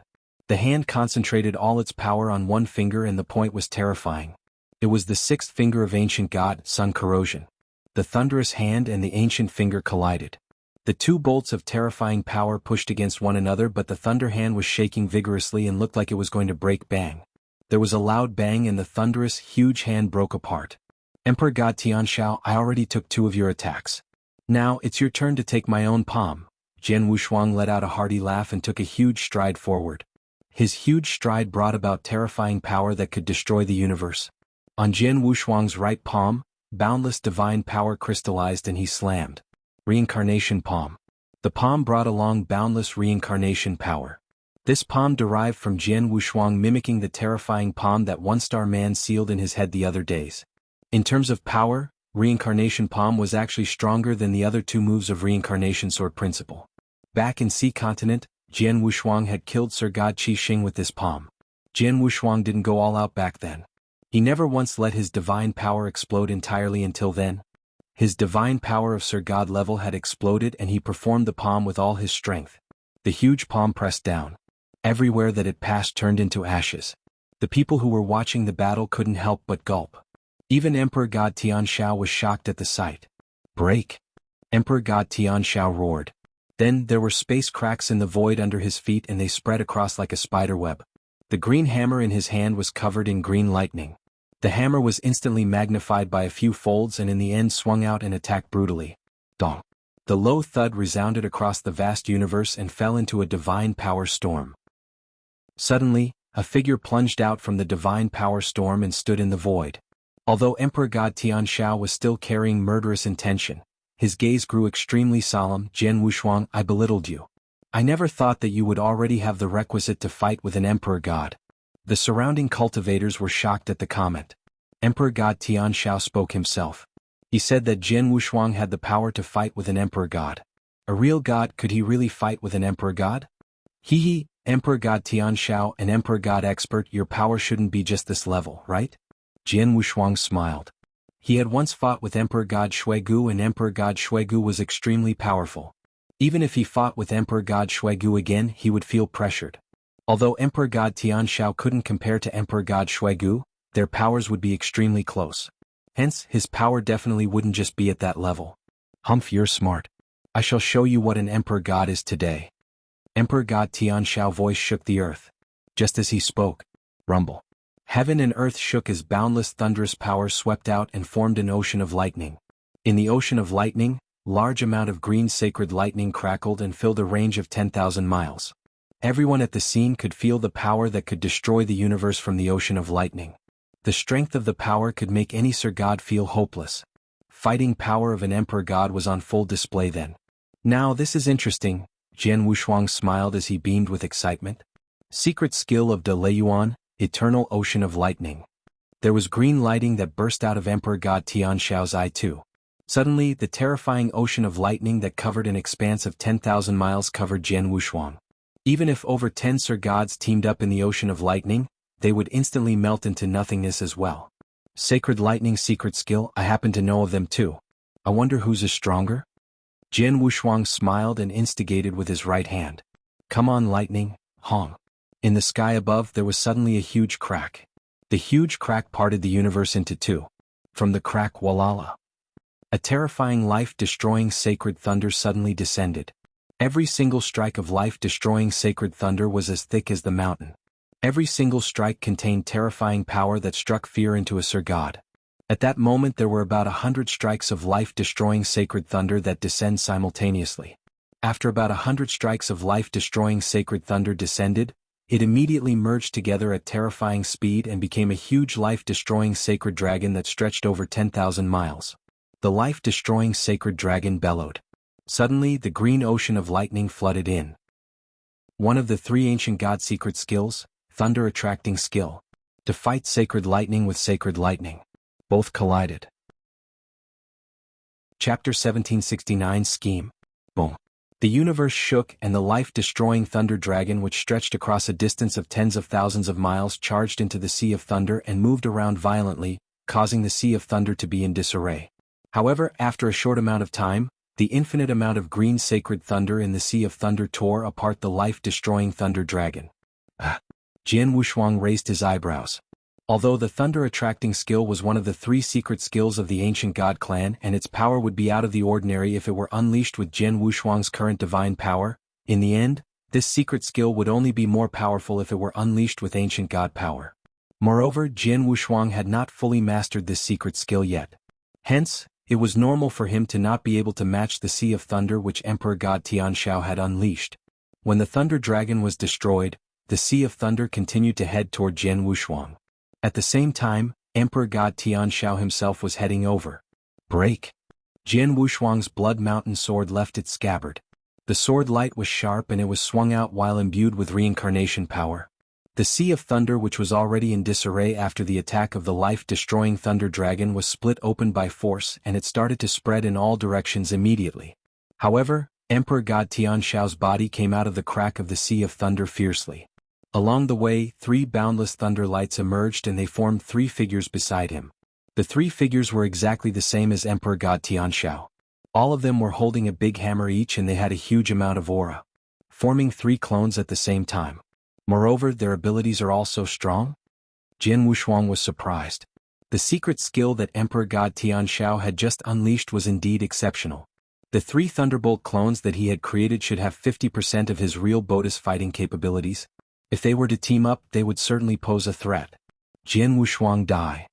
The hand concentrated all its power on one finger and the point was terrifying. It was the sixth finger of ancient god, Sun Corrosion. The thunderous hand and the ancient finger collided. The two bolts of terrifying power pushed against one another, but the thunder hand was shaking vigorously and looked like it was going to break. Bang. There was a loud bang and the thunderous, huge hand broke apart. Emperor God Tianshao, I already took 2 of your attacks. Now, it's your turn to take my own palm. Jian Wushuang let out a hearty laugh and took a huge stride forward. His huge stride brought about terrifying power that could destroy the universe. On Jian Wushuang's right palm, boundless divine power crystallized and he slammed. Reincarnation palm. The palm brought along boundless reincarnation power. This palm derived from Jian Wushuang, mimicking the terrifying palm that one-star man sealed in his head the other days. In terms of power, reincarnation palm was actually stronger than the other 2 moves of reincarnation sword principle. Back in Sea Continent, Jian Wushuang had killed Sir God Qi Xing with this palm. Jian Wushuang didn't go all out back then. He never once let his divine power explode entirely until then. His divine power of Sir God level had exploded and he performed the palm with all his strength. The huge palm pressed down. Everywhere that it passed turned into ashes. The people who were watching the battle couldn't help but gulp. Even Emperor God Tianshao was shocked at the sight. Break! Emperor God Tianshao roared. Then there were space cracks in the void under his feet and they spread across like a spider web. The green hammer in his hand was covered in green lightning. The hammer was instantly magnified by a few folds and in the end swung out and attacked brutally. Dong! The low thud resounded across the vast universe and fell into a divine power storm. Suddenly, a figure plunged out from the divine power storm and stood in the void. Although Emperor God Tianshao was still carrying murderous intention, his gaze grew extremely solemn. Jian Wushuang, I belittled you. I never thought that you would already have the requisite to fight with an Emperor God. The surrounding cultivators were shocked at the comment. Emperor God Tianshao spoke himself. He said that Jian Wushuang had the power to fight with an Emperor God. A real god, could he really fight with an Emperor God? Hee, Emperor God Tianshao, an Emperor God expert, your power shouldn't be just this level, right? Jian Wushuang smiled. He had once fought with Emperor God Shuigu and Emperor God Shuigu was extremely powerful. Even if he fought with Emperor God Shuigu again, he would feel pressured. Although Emperor God Tianshao couldn't compare to Emperor God Shuigu, their powers would be extremely close. Hence, his power definitely wouldn't just be at that level. Humph, you're smart. I shall show you what an Emperor God is today. Emperor God Tianshao voice shook the earth. Just as he spoke, rumble. Heaven and earth shook as boundless thunderous power swept out and formed an ocean of lightning. In the ocean of lightning, large amount of green sacred lightning crackled and filled a range of 10,000 miles. Everyone at the scene could feel the power that could destroy the universe from the ocean of lightning. The strength of the power could make any Sir God feel hopeless. Fighting power of an Emperor God was on full display then. Now this is interesting, Jian Wushuang smiled as he beamed with excitement. Secret skill of De Leiyuan, Eternal Ocean of Lightning. There was green lighting that burst out of Emperor God Tianshao's eye too. Suddenly, the terrifying ocean of lightning that covered an expanse of 10,000 miles covered Jian Wushuang. Even if over 10 Sir Gods teamed up in the ocean of lightning, they would instantly melt into nothingness as well. Sacred lightning secret skill, I happen to know of them too. I wonder whose is stronger? Jian Wushuang smiled and instigated with his right hand. Come on lightning, Hong. In the sky above there was suddenly a huge crack. The huge crack parted the universe into 2. From the crack, Walala. A terrifying life-destroying sacred thunder suddenly descended. Every single strike of life-destroying sacred thunder was as thick as the mountain. Every single strike contained terrifying power that struck fear into a Sir God. At that moment there were about 100 strikes of life-destroying sacred thunder that descend simultaneously. After about 100 strikes of life-destroying sacred thunder descended, it immediately merged together at terrifying speed and became a huge life-destroying sacred dragon that stretched over 10,000 miles. The life-destroying sacred dragon bellowed. Suddenly the green ocean of lightning flooded in. One of the 3 ancient god secret skills, thunder attracting skill. To fight sacred lightning with sacred lightning. Both collided. Chapter 1769 Scheme. Boom. The universe shook and the life-destroying thunder dragon which stretched across a distance of tens of thousands of miles charged into the Sea of Thunder and moved around violently, causing the Sea of Thunder to be in disarray. However, after a short amount of time, the infinite amount of green sacred thunder in the Sea of Thunder tore apart the life-destroying thunder dragon. Jianghu raised his eyebrows. Although the thunder-attracting skill was one of the 3 secret skills of the ancient god clan and its power would be out of the ordinary if it were unleashed with Jianghu's current divine power, in the end, this secret skill would only be more powerful if it were unleashed with ancient god power. Moreover, Jianghu had not fully mastered this secret skill yet. Hence, it was normal for him to not be able to match the Sea of Thunder which Emperor God Tianshao had unleashed. When the thunder dragon was destroyed, the Sea of Thunder continued to head toward Jianghu. At the same time, Emperor God Tianshao himself was heading over. Break. Jianghu's blood mountain sword left its scabbard. The sword light was sharp and it was swung out while imbued with reincarnation power. The Sea of Thunder which was already in disarray after the attack of the life-destroying thunder dragon was split open by force and it started to spread in all directions immediately. However, Emperor God Tianshao's body came out of the crack of the Sea of Thunder fiercely. Along the way, 3 boundless thunder lights emerged and they formed 3 figures beside him. The 3 figures were exactly the same as Emperor God Tianshao. All of them were holding a big hammer each and they had a huge amount of aura, forming 3 clones at the same time. Moreover, their abilities are also strong? Jianghu was surprised. The secret skill that Emperor God Tianshao had just unleashed was indeed exceptional. The 3 Thunderbolt clones that he had created should have 50% of his real Botus fighting capabilities. If they were to team up, they would certainly pose a threat. Jianghu die.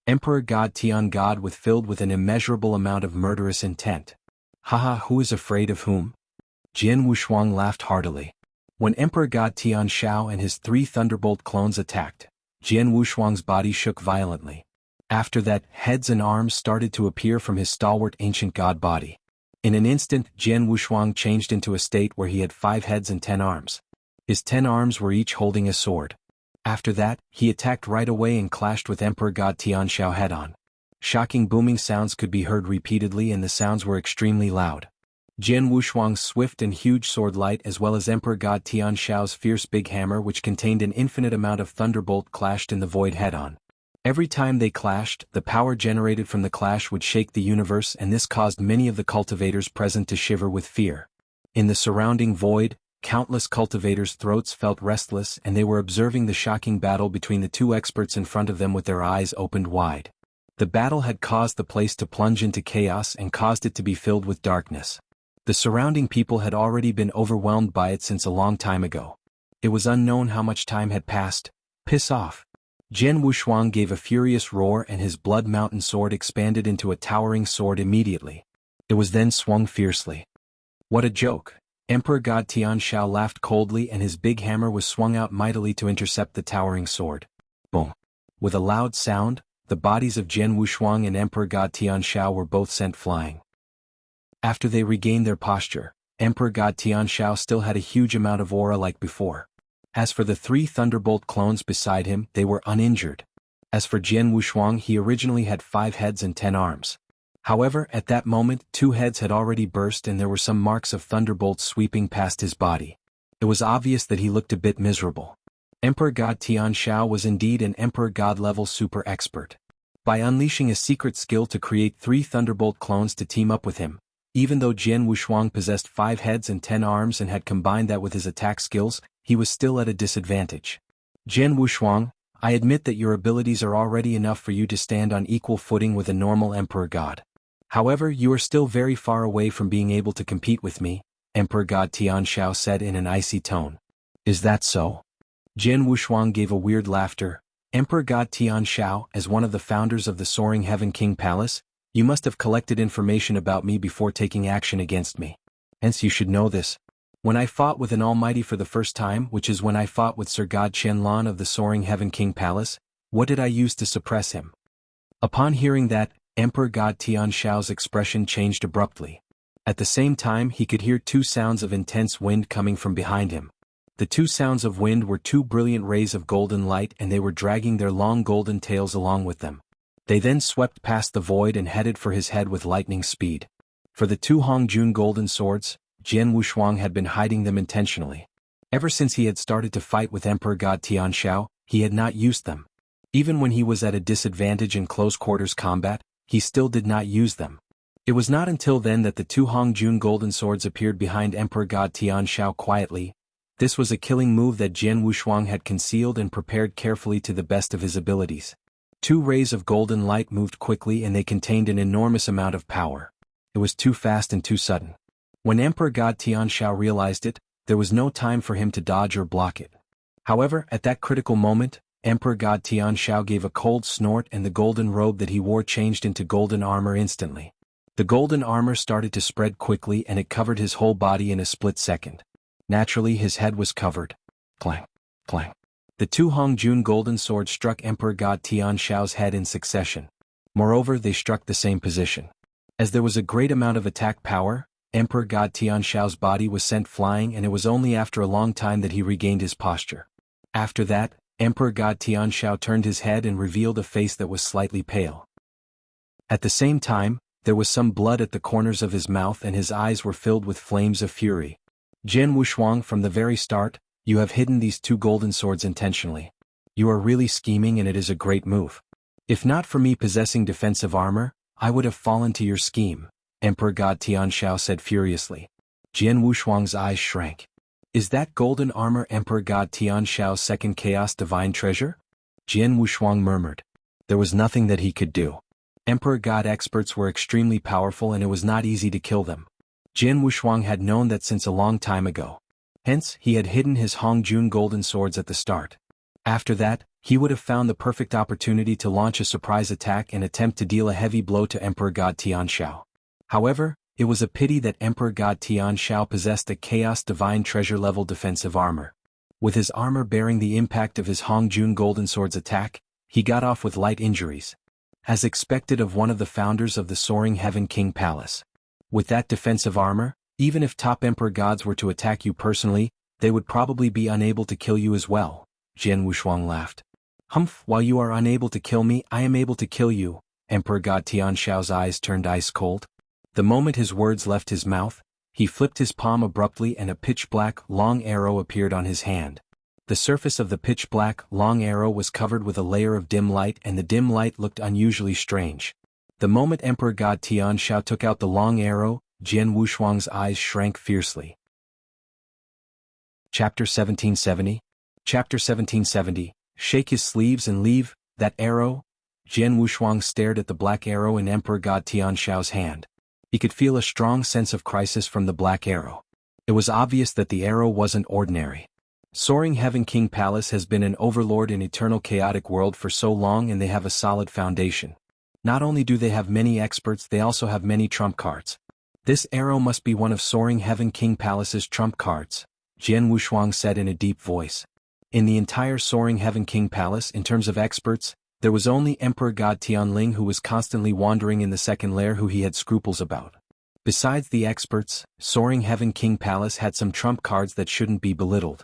Emperor God Tian God with filled with an immeasurable amount of murderous intent. Haha, who is afraid of whom? Jianghu laughed heartily. When Emperor God Tianshao and his 3 Thunderbolt clones attacked, Jianghu's body shook violently. After that, heads and arms started to appear from his stalwart ancient god body. In an instant, Jianghu changed into a state where he had 5 heads and 10 arms. His 10 arms were each holding a sword. After that, he attacked right away and clashed with Emperor God Tianshao head-on. Shocking booming sounds could be heard repeatedly and the sounds were extremely loud. Jianghu's swift and huge sword light as well as Emperor God Tianshao's fierce big hammer which contained an infinite amount of thunderbolt clashed in the void head-on. Every time they clashed, the power generated from the clash would shake the universe and this caused many of the cultivators present to shiver with fear. In the surrounding void, countless cultivators' throats felt restless and they were observing the shocking battle between the 2 experts in front of them with their eyes opened wide. The battle had caused the place to plunge into chaos and caused it to be filled with darkness. The surrounding people had already been overwhelmed by it since a long time ago. It was unknown how much time had passed. Piss off. Jianghu gave a furious roar and his blood mountain sword expanded into a towering sword immediately. It was then swung fiercely. What a joke. Emperor God Tianshao laughed coldly and his big hammer was swung out mightily to intercept the towering sword. Boom. With a loud sound, the bodies of Jianghu and Emperor God Tianshao were both sent flying. After they regained their posture, Emperor God Tianshao still had a huge amount of aura like before. As for the 3 Thunderbolt clones beside him, they were uninjured. As for Jianghu, he originally had 5 heads and 10 arms. However, at that moment, 2 heads had already burst and there were some marks of thunderbolts sweeping past his body. It was obvious that he looked a bit miserable. Emperor God Tianshao was indeed an Emperor God-level super expert. By unleashing a secret skill to create 3 Thunderbolt clones to team up with him, even though Jianghu possessed 5 heads and 10 arms and had combined that with his attack skills, he was still at a disadvantage. Jianghu, I admit that your abilities are already enough for you to stand on equal footing with a normal Emperor God. However, you are still very far away from being able to compete with me, Emperor God Tianshao said in an icy tone. Is that so? Jianghu gave a weird laughter. Emperor God Tianshao, as one of the founders of the Soaring Heaven King Palace, you must have collected information about me before taking action against me. Hence you should know this. When I fought with an Almighty for the first time, which is when I fought with Sir God Qianlan of the Soaring Heaven King Palace, what did I use to suppress him? Upon hearing that, Emperor God Tianshao's expression changed abruptly. At the same time he could hear 2 sounds of intense wind coming from behind him. The two sounds of wind were two brilliant rays of golden light, and they were dragging their long golden tails along with them. They then swept past the void and headed for his head with lightning speed. For the two Hongjun golden swords, Jian Wushuang had been hiding them intentionally. Ever since he had started to fight with Emperor God Tianxiao, he had not used them. Even when he was at a disadvantage in close quarters combat, he still did not use them. It was not until then that the two Hongjun golden swords appeared behind Emperor God Tianxiao quietly. This was a killing move that Jian Wushuang had concealed and prepared carefully to the best of his abilities. Two rays of golden light moved quickly, and they contained an enormous amount of power. It was too fast and too sudden. When Emperor God Tianxiao realized it, there was no time for him to dodge or block it. However, at that critical moment, Emperor God Tianxiao gave a cold snort, and the golden robe that he wore changed into golden armor instantly. The golden armor started to spread quickly, and it covered his whole body in a split second. Naturally, his head was covered. Clang, clang. The two Hongjun golden swords struck Emperor God Tianxiao's head in succession. Moreover, they struck the same position. As there was a great amount of attack power, Emperor God Tianxiao's body was sent flying, and it was only after a long time that he regained his posture. After that, Emperor God Tianxiao turned his head and revealed a face that was slightly pale. At the same time, there was some blood at the corners of his mouth, and his eyes were filled with flames of fury. Jian Wushuang, from the very start, you have hidden these two golden swords intentionally. You are really scheming, and it is a great move. If not for me possessing defensive armor, I would have fallen to your scheme, Emperor God Tianxiao said furiously. Jian Wushuang's eyes shrank. Is that golden armor Emperor God Tianxiao's second chaos divine treasure? Jian Wushuang murmured. There was nothing that he could do. Emperor God experts were extremely powerful, and it was not easy to kill them. Jian Wushuang had known that since a long time ago. Hence, he had hidden his Hongjun golden swords at the start. After that, he would have found the perfect opportunity to launch a surprise attack and attempt to deal a heavy blow to Emperor God Tianxiao. However, it was a pity that Emperor God Tianxiao possessed a Chaos Divine Treasure level defensive armor. With his armor bearing the impact of his Hongjun golden sword's attack, he got off with light injuries. As expected of one of the founders of the Soaring Heaven King Palace. With that defensive armor, even if top Emperor gods were to attack you personally, they would probably be unable to kill you as well. Jian Wushuang laughed. Humph, while you are unable to kill me, I am able to kill you. Emperor God Tianxiao's eyes turned ice cold. The moment his words left his mouth, he flipped his palm abruptly, and a pitch-black, long arrow appeared on his hand. The surface of the pitch-black, long arrow was covered with a layer of dim light, and the dim light looked unusually strange. The moment Emperor God Tianxiao took out the long arrow, Jian Wushuang's eyes shrank fiercely. Chapter 1770. Chapter 1770. Shake his sleeves and leave that arrow. Jian Wushuang stared at the black arrow in Emperor God Tianxiao's hand. He could feel a strong sense of crisis from the black arrow. It was obvious that the arrow wasn't ordinary. Soaring Heaven King Palace has been an overlord in eternal chaotic world for so long, and they have a solid foundation. Not only do they have many experts, they also have many trump cards. This arrow must be one of Soaring Heaven King Palace's trump cards, Jian Wushuang said in a deep voice. In the entire Soaring Heaven King Palace, in terms of experts, there was only Emperor God Tianling who was constantly wandering in the second lair who he had scruples about. Besides the experts, Soaring Heaven King Palace had some trump cards that shouldn't be belittled.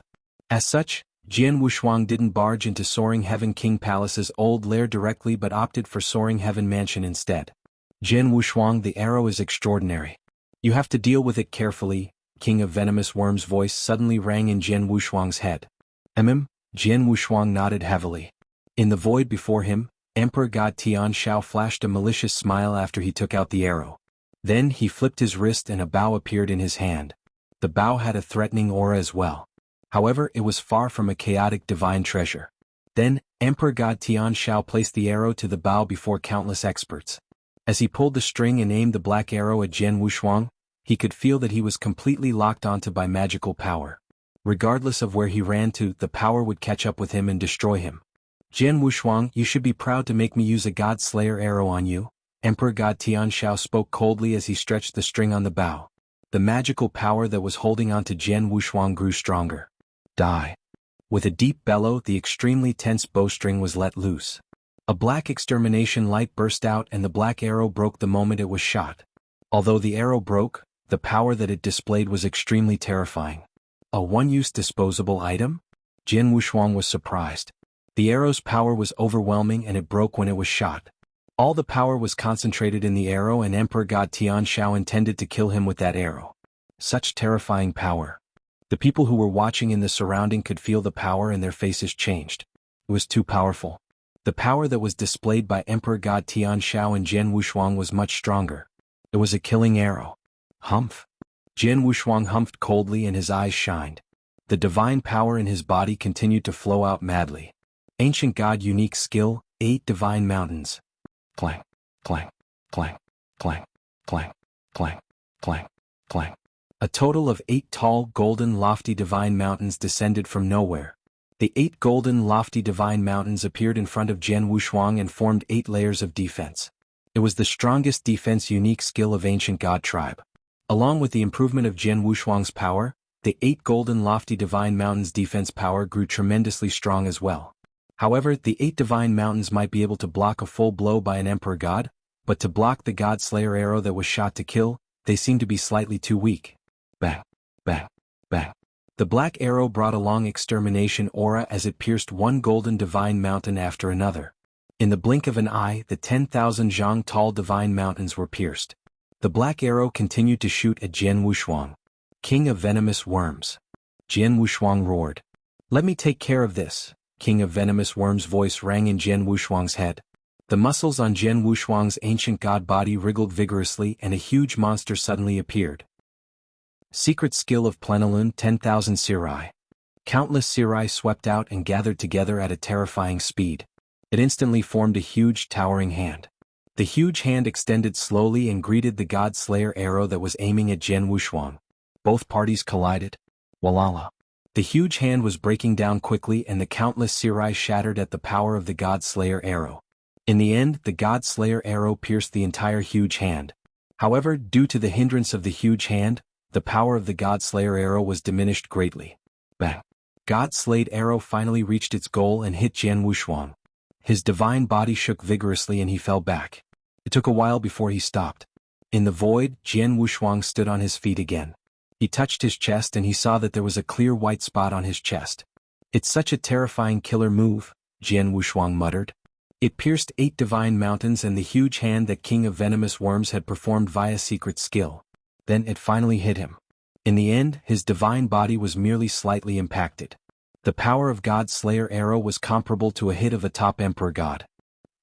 As such, Jian Wushuang didn't barge into Soaring Heaven King Palace's old lair directly but opted for Soaring Heaven Mansion instead. Jian Wushuang, the arrow is extraordinary. You have to deal with it carefully. King of Venomous Worm's voice suddenly rang in Jian Wushuang's head. Jian Wushuang nodded heavily. In the void before him, Emperor God Tianxiao flashed a malicious smile after he took out the arrow. Then he flipped his wrist and a bow appeared in his hand. The bow had a threatening aura as well. However, it was far from a chaotic divine treasure. Then, Emperor God Tianxiao placed the arrow to the bow before countless experts. As he pulled the string and aimed the black arrow at Jian Wushuang, he could feel that he was completely locked onto by magical power. Regardless of where he ran to, the power would catch up with him and destroy him. Jian Wushuang, you should be proud to make me use a God Slayer arrow on you. Emperor God Tianxiao spoke coldly as he stretched the string on the bow. The magical power that was holding on to Jian Wushuang grew stronger. Die. With a deep bellow, the extremely tense bowstring was let loose. A black extermination light burst out, and the black arrow broke the moment it was shot. Although the arrow broke, the power that it displayed was extremely terrifying. A one-use disposable item? Jian Wushuang was surprised. The arrow's power was overwhelming and it broke when it was shot. All the power was concentrated in the arrow and Emperor God Tianshao intended to kill him with that arrow. Such terrifying power. The people who were watching in the surrounding could feel the power and their faces changed. It was too powerful. The power that was displayed by Emperor God Tianshao and Jian Wushuang was much stronger. It was a killing arrow. Humph. Jian Wushuang humphed coldly and his eyes shined. The divine power in his body continued to flow out madly. Ancient God unique skill, 8 divine mountains. Clang, clang, clang, clang, clang, clang, clang, clang. A total of 8 tall, golden, lofty divine mountains descended from nowhere. The 8 golden, lofty divine mountains appeared in front of Jian Wushuang and formed 8 layers of defense. It was the strongest defense unique skill of ancient God tribe. Along with the improvement of Jian Wushuang's power, the 8 golden lofty divine mountains' defense power grew tremendously strong as well. However, the 8 divine mountains might be able to block a full blow by an emperor god, but to block the God Slayer arrow that was shot to kill, they seemed to be slightly too weak. Bang, bang, bang. The black arrow brought along extermination aura as it pierced one golden divine mountain after another. In the blink of an eye, the 10,000 zhang tall divine mountains were pierced. The black arrow continued to shoot at Jian Wushuang. King of Venomous Worms. Jian Wushuang roared. Let me take care of this. King of Venomous Worms' voice rang in Jian Wushuang's head. The muscles on Jian Wushuang's ancient god body wriggled vigorously and a huge monster suddenly appeared. Secret skill of Plenilune 10,000 Sirai. Countless Sirai swept out and gathered together at a terrifying speed. It instantly formed a huge towering hand. The huge hand extended slowly and greeted the God Slayer arrow that was aiming at Jian Wushuang. Both parties collided. Walala. The huge hand was breaking down quickly and the countless Sirai shattered at the power of the God Slayer arrow. In the end, the God Slayer arrow pierced the entire huge hand. However, due to the hindrance of the huge hand, the power of the God Slayer arrow was diminished greatly. Bang. God Slayed arrow finally reached its goal and hit Jian Wushuang. His divine body shook vigorously and he fell back. It took a while before he stopped. In the void, Jian Wushuang stood on his feet again. He touched his chest and he saw that there was a clear white spot on his chest. It's such a terrifying killer move, Jian Wushuang muttered. It pierced 8 divine mountains and the huge hand that King of Venomous Worms had performed via secret skill. Then it finally hit him. In the end, his divine body was merely slightly impacted. The power of God Slayer arrow was comparable to a hit of a top emperor god.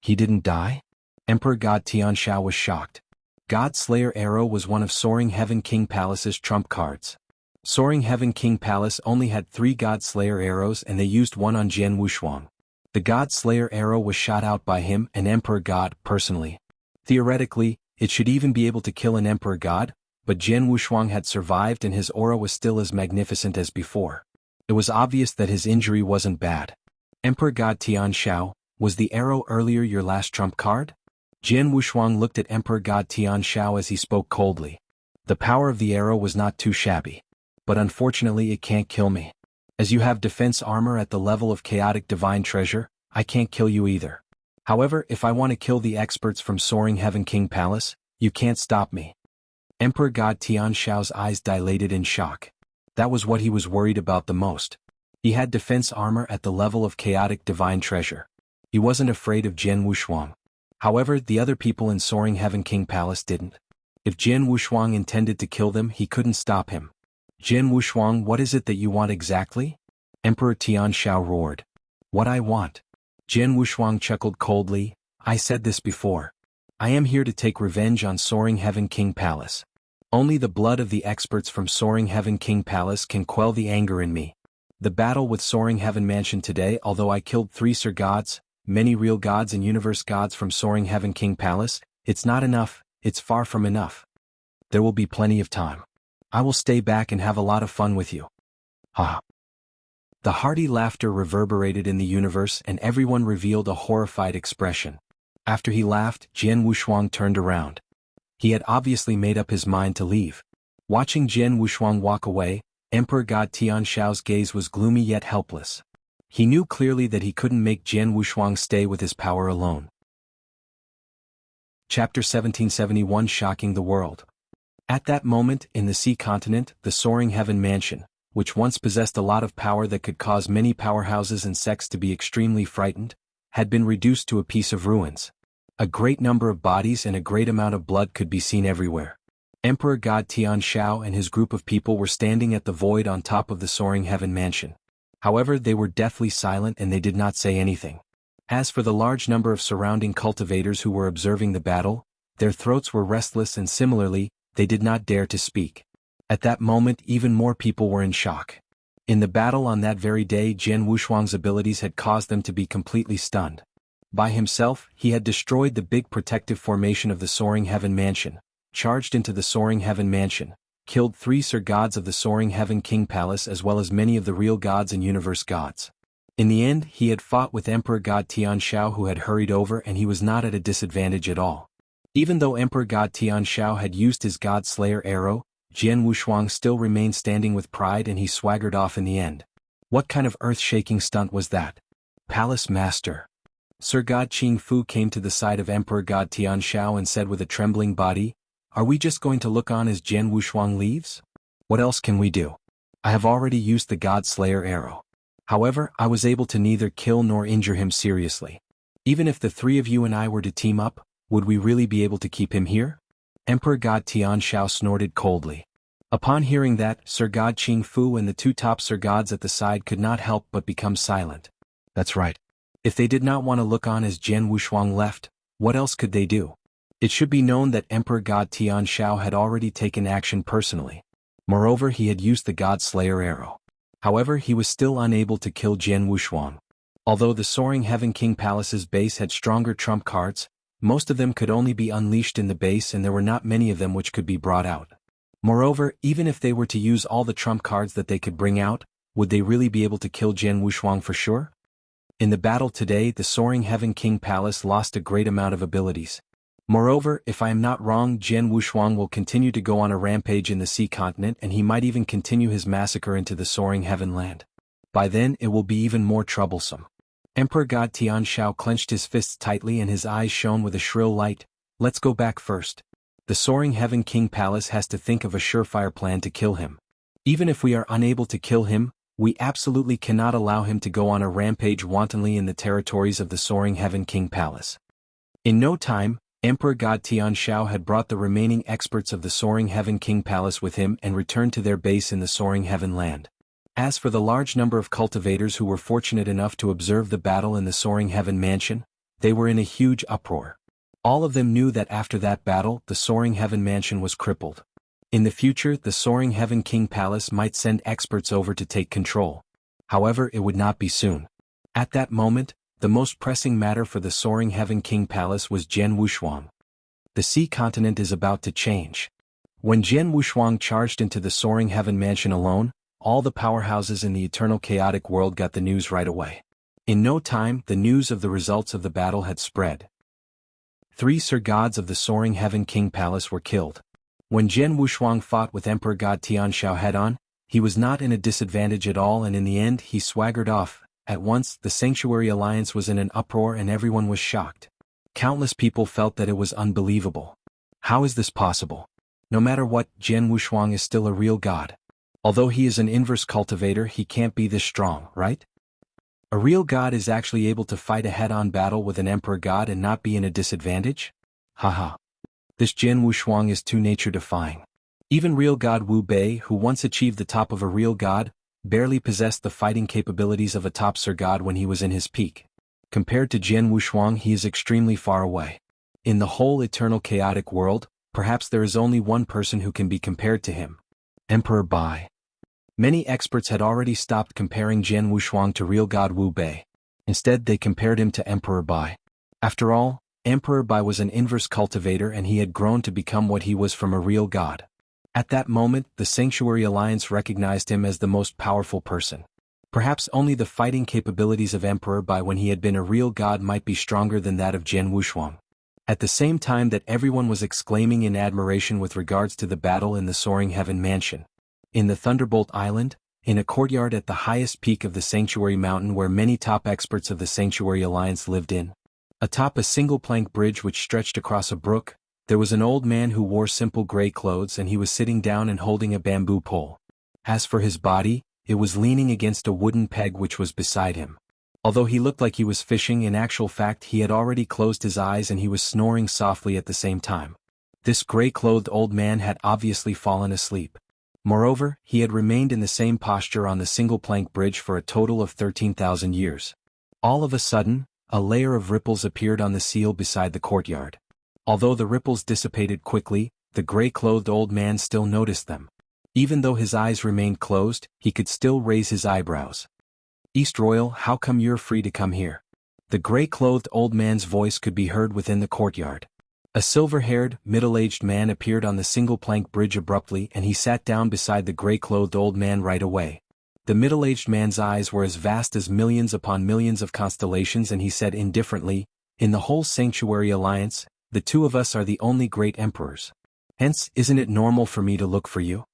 He didn't die? Emperor God Tianshao was shocked. God Slayer arrow was one of Soaring Heaven King Palace's trump cards. Soaring Heaven King Palace only had 3 God Slayer arrows and they used one on Jian Wushuang. The God Slayer arrow was shot out by him, an emperor god, personally. Theoretically, it should even be able to kill an emperor god, but Jian Wushuang had survived and his aura was still as magnificent as before. It was obvious that his injury wasn't bad. Emperor God Tianshao, was the arrow earlier your last trump card? Jian Wushuang looked at Emperor God Tianshao as he spoke coldly. The power of the arrow was not too shabby. But unfortunately it can't kill me. As you have defense armor at the level of chaotic divine treasure, I can't kill you either. However, if I want to kill the experts from Soaring Heaven King Palace, you can't stop me. Emperor God Tianshao's eyes dilated in shock. That was what he was worried about the most. He had defense armor at the level of chaotic divine treasure. He wasn't afraid of Jian Wushuang. However, the other people in Soaring Heaven King Palace didn't. If Jian Wushuang intended to kill them, he couldn't stop him. Jian Wushuang, what is it that you want exactly? Emperor Tianshao roared. What I want? Jian Wushuang chuckled coldly. I said this before. I am here to take revenge on Soaring Heaven King Palace. Only the blood of the experts from Soaring Heaven King Palace can quell the anger in me. The battle with Soaring Heaven Mansion today, although I killed 3 Sir Gods, many real gods and universe gods from Soaring Heaven King Palace, it's not enough, it's far from enough. There will be plenty of time. I will stay back and have a lot of fun with you. Ha! The hearty laughter reverberated in the universe and everyone revealed a horrified expression. After he laughed, Jian Wushuang turned around. He had obviously made up his mind to leave. Watching Jian Wushuang walk away, Emperor God Tianshao's gaze was gloomy yet helpless. He knew clearly that he couldn't make Jian Wushuang stay with his power alone. Chapter 1771 Shocking the World. At that moment, in the sea continent, the Soaring Heaven Mansion, which once possessed a lot of power that could cause many powerhouses and sects to be extremely frightened, had been reduced to a piece of ruins. A great number of bodies and a great amount of blood could be seen everywhere. Emperor God Tian Shao and his group of people were standing at the void on top of the soaring heaven mansion. However, they were deathly silent and they did not say anything. As for the large number of surrounding cultivators who were observing the battle, their throats were restless and similarly, they did not dare to speak. At that moment even more people were in shock. In the battle on that very day, Jian Wushuang's abilities had caused them to be completely stunned. By himself, he had destroyed the big protective formation of the soaring heaven mansion, charged into the soaring heaven mansion, killed 3 Sir Gods of the soaring heaven king palace as well as many of the real gods and universe gods. In the end, he had fought with Emperor God Tian Shao, who had hurried over, and he was not at a disadvantage at all. Even though Emperor God Tian Shao had used his God Slayer arrow, Jian Wushuang still remained standing with pride and he swaggered off in the end. What kind of earth-shaking stunt was that? Palace Master. Sir God Qing Fu came to the side of Emperor God Tian Shao and said with a trembling body, "Are we just going to look on as Jian Wushuang leaves? What else can we do? I have already used the God Slayer arrow. However, I was able to neither kill nor injure him seriously. Even if the 3 of you and I were to team up, would we really be able to keep him here?" Emperor God Tian Shao snorted coldly. Upon hearing that, Sir God Qing Fu and the 2 top Sir Gods at the side could not help but become silent. That's right. If they did not want to look on as Jian Wushuang left, what else could they do? It should be known that Emperor God Tian Shao had already taken action personally. Moreover, he had used the God Slayer arrow. However, he was still unable to kill Jian Wushuang. Although the Soaring Heaven King Palace's base had stronger trump cards, most of them could only be unleashed in the base and there were not many of them which could be brought out. Moreover, even if they were to use all the trump cards that they could bring out, would they really be able to kill Jian Wushuang for sure? In the battle today, the Soaring Heaven King Palace lost a great amount of abilities. Moreover, if I am not wrong, Jian Wushuang will continue to go on a rampage in the sea continent and he might even continue his massacre into the Soaring Heaven land. By then it will be even more troublesome. Emperor God Tian Shao clenched his fists tightly and his eyes shone with a shrill light. Let's go back first. The Soaring Heaven King Palace has to think of a surefire plan to kill him. Even if we are unable to kill him, we absolutely cannot allow him to go on a rampage wantonly in the territories of the Soaring Heaven King Palace. In no time, Emperor God Tian Shao had brought the remaining experts of the Soaring Heaven King Palace with him and returned to their base in the Soaring Heaven land. As for the large number of cultivators who were fortunate enough to observe the battle in the Soaring Heaven Mansion, they were in a huge uproar. All of them knew that after that battle, the Soaring Heaven Mansion was crippled. In the future, the Soaring Heaven King Palace might send experts over to take control. However, it would not be soon. At that moment, the most pressing matter for the Soaring Heaven King Palace was Jian Wushuang. The sea continent is about to change. When Jian Wushuang charged into the Soaring Heaven Mansion alone, all the powerhouses in the eternal chaotic world got the news right away. In no time, the news of the results of the battle had spread. 3 Sir Gods of the Soaring Heaven King Palace were killed. When Jian Wushuang fought with Emperor God Tian Shao head-on, he was not in a disadvantage at all and in the end he swaggered off. At once, the Sanctuary Alliance was in an uproar and everyone was shocked. Countless people felt that it was unbelievable. How is this possible? No matter what, Jian Wushuang is still a real god. Although he is an inverse cultivator, he can't be this strong, right? A real god is actually able to fight a head-on battle with an emperor god and not be in a disadvantage? Haha. This Jian Wushuang is too nature-defying. Even real god Wu Bei, who once achieved the top of a real god, barely possessed the fighting capabilities of a top Sir God when he was in his peak. Compared to Jian Wushuang, he is extremely far away. In the whole eternal chaotic world, perhaps there is only one person who can be compared to him. Emperor Bai. Many experts had already stopped comparing Jian Wushuang to real god Wu Bei. Instead, they compared him to Emperor Bai. After all, Emperor Bai was an inverse cultivator and he had grown to become what he was from a real god. At that moment, the Sanctuary Alliance recognized him as the most powerful person. Perhaps only the fighting capabilities of Emperor Bai when he had been a real god might be stronger than that of Jian Wushuang. At the same time that everyone was exclaiming in admiration with regards to the battle in the Soaring Heaven Mansion. In the Thunderbolt Island, in a courtyard at the highest peak of the Sanctuary Mountain where many top experts of the Sanctuary Alliance lived in. Atop a single plank bridge which stretched across a brook, there was an old man who wore simple gray clothes and he was sitting down and holding a bamboo pole. As for his body, it was leaning against a wooden peg which was beside him. Although he looked like he was fishing, in actual fact he had already closed his eyes and he was snoring softly at the same time. This gray-clothed old man had obviously fallen asleep. Moreover, he had remained in the same posture on the single-plank bridge for a total of 13,000 years. All of a sudden, a layer of ripples appeared on the seal beside the courtyard. Although the ripples dissipated quickly, the gray-clothed old man still noticed them. Even though his eyes remained closed, he could still raise his eyebrows. "East Royal, how come you're free to come here?" The gray-clothed old man's voice could be heard within the courtyard. A silver-haired, middle-aged man appeared on the single-plank bridge abruptly and he sat down beside the gray-clothed old man right away. The middle-aged man's eyes were as vast as millions upon millions of constellations and he said indifferently, "In the whole Sanctuary Alliance, the two of us are the only great emperors. Hence, isn't it normal for me to look for you?"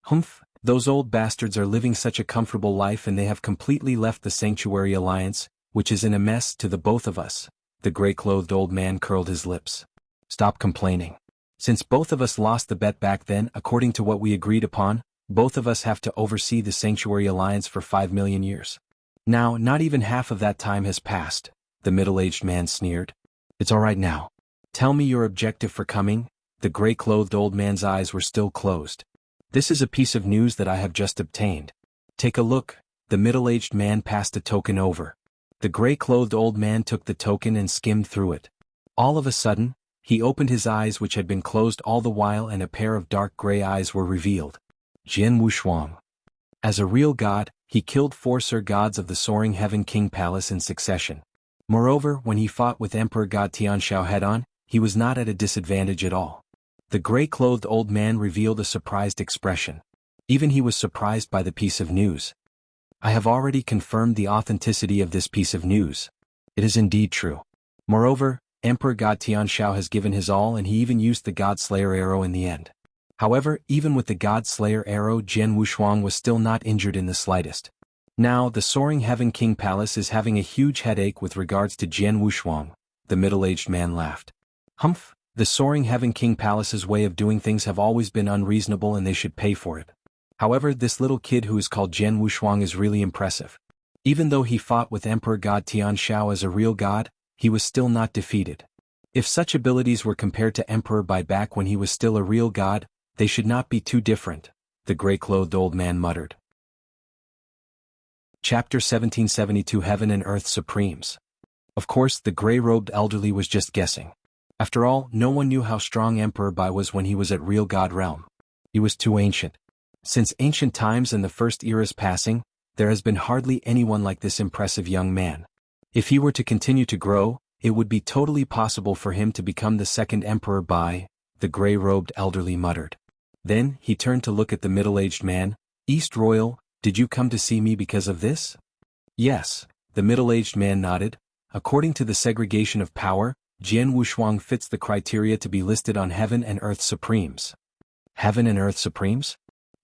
"Humph, those old bastards are living such a comfortable life and they have completely left the Sanctuary Alliance, which is in a mess to the both of us." The gray-clothed old man curled his lips. "Stop complaining. Since both of us lost the bet back then, according to what we agreed upon, both of us have to oversee the Sanctuary Alliance for 5 million years. Now, not even half of that time has passed," the middle-aged man sneered. "It's all right now. Tell me your objective for coming." The gray-clothed old man's eyes were still closed. "This is a piece of news that I have just obtained. Take a look." The middle-aged man passed a token over. The gray-clothed old man took the token and skimmed through it. All of a sudden, he opened his eyes which had been closed all the while and a pair of dark gray eyes were revealed. Jianghu Shuang. As a real god, he killed 4 Sir Gods of the Soaring Heaven King Palace in succession. Moreover, when he fought with Emperor God Tianshao head-on, he was not at a disadvantage at all. The gray-clothed old man revealed a surprised expression. Even he was surprised by the piece of news. "I have already confirmed the authenticity of this piece of news. It is indeed true. Moreover, Emperor God Tianshao has given his all and he even used the God Slayer arrow in the end. However, even with the God Slayer arrow, Jianghu Shuang was still not injured in the slightest. Now, the Soaring Heaven King Palace is having a huge headache with regards to Jianghu Shuang." The middle-aged man laughed. "Humph, the Soaring Heaven King Palace's way of doing things have always been unreasonable and they should pay for it. However, this little kid who is called Jianghu Shuang is really impressive. Even though he fought with Emperor God Tianshao as a real god, he was still not defeated. If such abilities were compared to Emperor Bai back when he was still a real god, they should not be too different," the gray-clothed old man muttered. Chapter 1772 Heaven and Earth Supremes. Of course, the gray-robed elderly was just guessing. After all, no one knew how strong Emperor Bai was when he was at real god realm. He was too ancient. Since ancient times and the first era's passing, there has been hardly anyone like this impressive young man. If he were to continue to grow, it would be totally possible for him to become the second Emperor Bai, the gray-robed elderly muttered. Then, he turned to look at the middle-aged man. "East Royal, did you come to see me because of this?" "Yes," the middle-aged man nodded. "According to the segregation of power, Jianghu Shuang fits the criteria to be listed on Heaven and Earth Supremes." "Heaven and Earth Supremes?"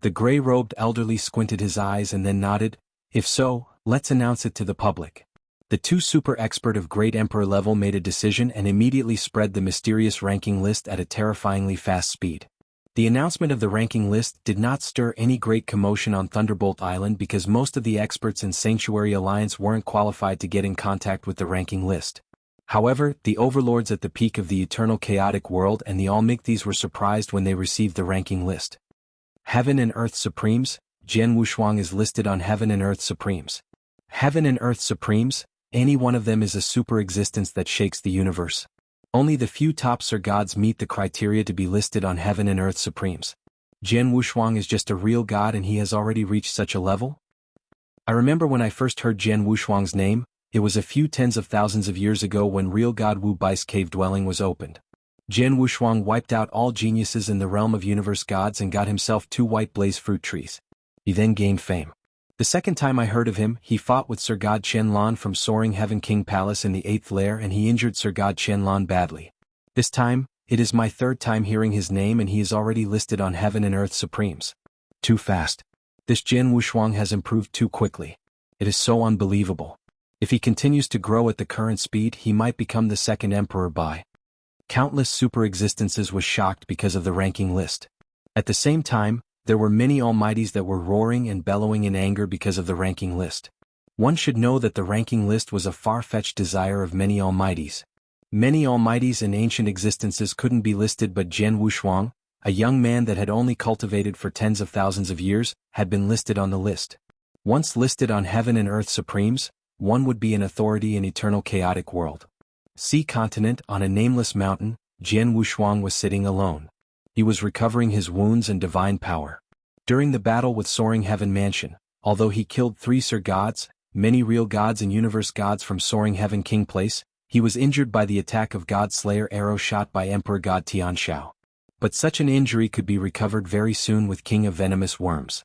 The gray-robed elderly squinted his eyes and then nodded. "If so, let's announce it to the public." The 2 super expert of Great Emperor level made a decision and immediately spread the mysterious ranking list at a terrifyingly fast speed. The announcement of the ranking list did not stir any great commotion on Thunderbolt Island because most of the experts in Sanctuary Alliance weren't qualified to get in contact with the ranking list. However, the overlords at the peak of the eternal chaotic world and the Almigthys were surprised when they received the ranking list. Heaven and Earth Supremes, Jianghu Shuang is listed on Heaven and Earth Supremes. Heaven and Earth Supremes, any one of them is a super existence that shakes the universe. Only the few top Sir Gods meet the criteria to be listed on Heaven and Earth Supremes. Jianghu Shuang is just a real god and he has already reached such a level? I remember when I first heard Jianghu Shuang's name, it was a few tens of thousands of years ago when real god Wu Bai's cave dwelling was opened. Jianghu Shuang wiped out all geniuses in the realm of universe gods and got himself 2 white blaze fruit trees. He then gained fame. The second time I heard of him, he fought with Sir God Qianlan from Soaring Heaven King Palace in the 8th lair and he injured Sir God Qianlan badly. This time, it is my 3rd time hearing his name and he is already listed on Heaven and Earth Supremes. Too fast. This Jianghu Shuang has improved too quickly. It is so unbelievable. If he continues to grow at the current speed, he might become the second Emperor Bai. Countless super existences was shocked because of the ranking list. At the same time, There were many almighties that were roaring and bellowing in anger because of the ranking list. One should know that the ranking list was a far-fetched desire of many almighties. Many almighties in ancient existences couldn't be listed, but Jian Wushuang, a young man that had only cultivated for tens of thousands of years, had been listed on the list. Once listed on Heaven and Earth Supremes, one would be an authority in eternal chaotic world. Sea continent, on a nameless mountain, Jian Wushuang was sitting alone. He was recovering his wounds and divine power. During the battle with Soaring Heaven Mansion, although he killed 3 Sir Gods, many real gods and universe gods from Soaring Heaven King Place, he was injured by the attack of God Slayer arrow shot by Emperor God Tianshao. But such an injury could be recovered very soon with King of Venomous Worms.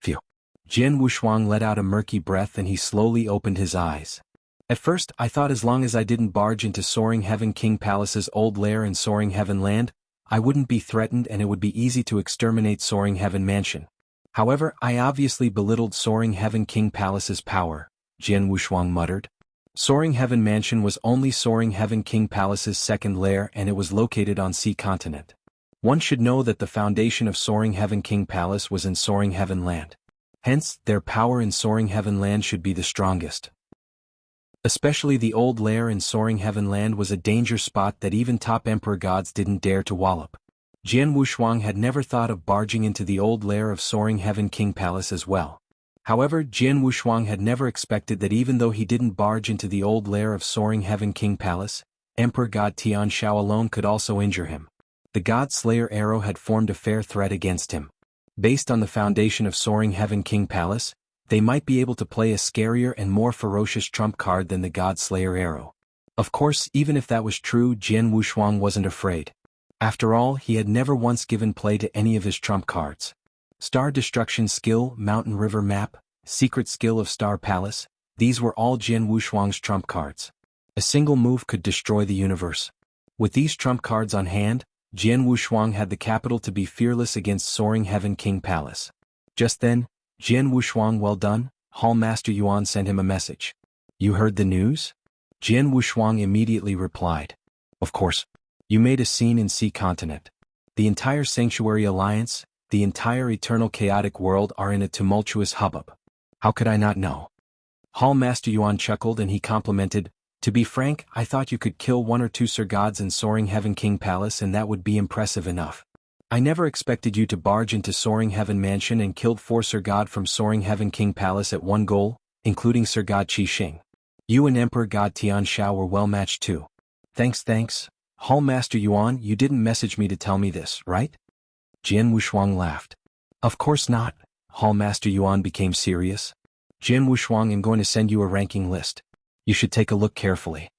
Phew. Jian Wushuang let out a murky breath and he slowly opened his eyes. At first, I thought as long as I didn't barge into Soaring Heaven King Palace's old lair in Soaring Heaven Land, I wouldn't be threatened and it would be easy to exterminate Soaring Heaven Mansion. However, I obviously belittled Soaring Heaven King Palace's power, Jian Wushuang muttered. Soaring Heaven Mansion was only Soaring Heaven King Palace's second lair and it was located on Sea Continent. One should know that the foundation of Soaring Heaven King Palace was in Soaring Heaven Land. Hence, their power in Soaring Heaven Land should be the strongest. Especially the old lair in Soaring Heaven Land was a danger spot that even top emperor gods didn't dare to wallop. Jian Wushuang had never thought of barging into the old lair of Soaring Heaven King Palace as well. However, Jian Wushuang had never expected that even though he didn't barge into the old lair of Soaring Heaven King Palace, Emperor God Tianshao alone could also injure him. The God Slayer arrow had formed a fair threat against him. Based on the foundation of Soaring Heaven King Palace, they might be able to play a scarier and more ferocious trump card than the God Slayer arrow. Of course, even if that was true, Jian Wushuang wasn't afraid. After all, he had never once given play to any of his trump cards. Star Destruction Skill, Mountain River Map, Secret Skill of Star Palace, these were all Jian Wushuang's trump cards. A single move could destroy the universe. With these trump cards on hand, Jian Wushuang had the capital to be fearless against Soaring Heaven King Palace. Just then, Jian Wushuang, well done, Hall Master Yuan sent him a message. You heard the news? Jian Wushuang immediately replied. Of course. You made a scene in Sea Continent. The entire Sanctuary Alliance, the entire eternal chaotic world are in a tumultuous hubbub. How could I not know? Hall Master Yuan chuckled and he complimented, to be frank, I thought you could kill 1 or 2 Sir Gods in Soaring Heaven King Palace and that would be impressive enough. I never expected you to barge into Soaring Heaven Mansion and killed 4 Sir God from Soaring Heaven King Palace at one goal, including Sir God Qixing. You and Emperor God Tianshao were well matched too. Thanks. Hall Master Yuan, you didn't message me to tell me this, right? Jian Wushuang laughed. Of course not. Hall Master Yuan became serious. Jian Wushuang, I'm going to send you a ranking list. You should take a look carefully.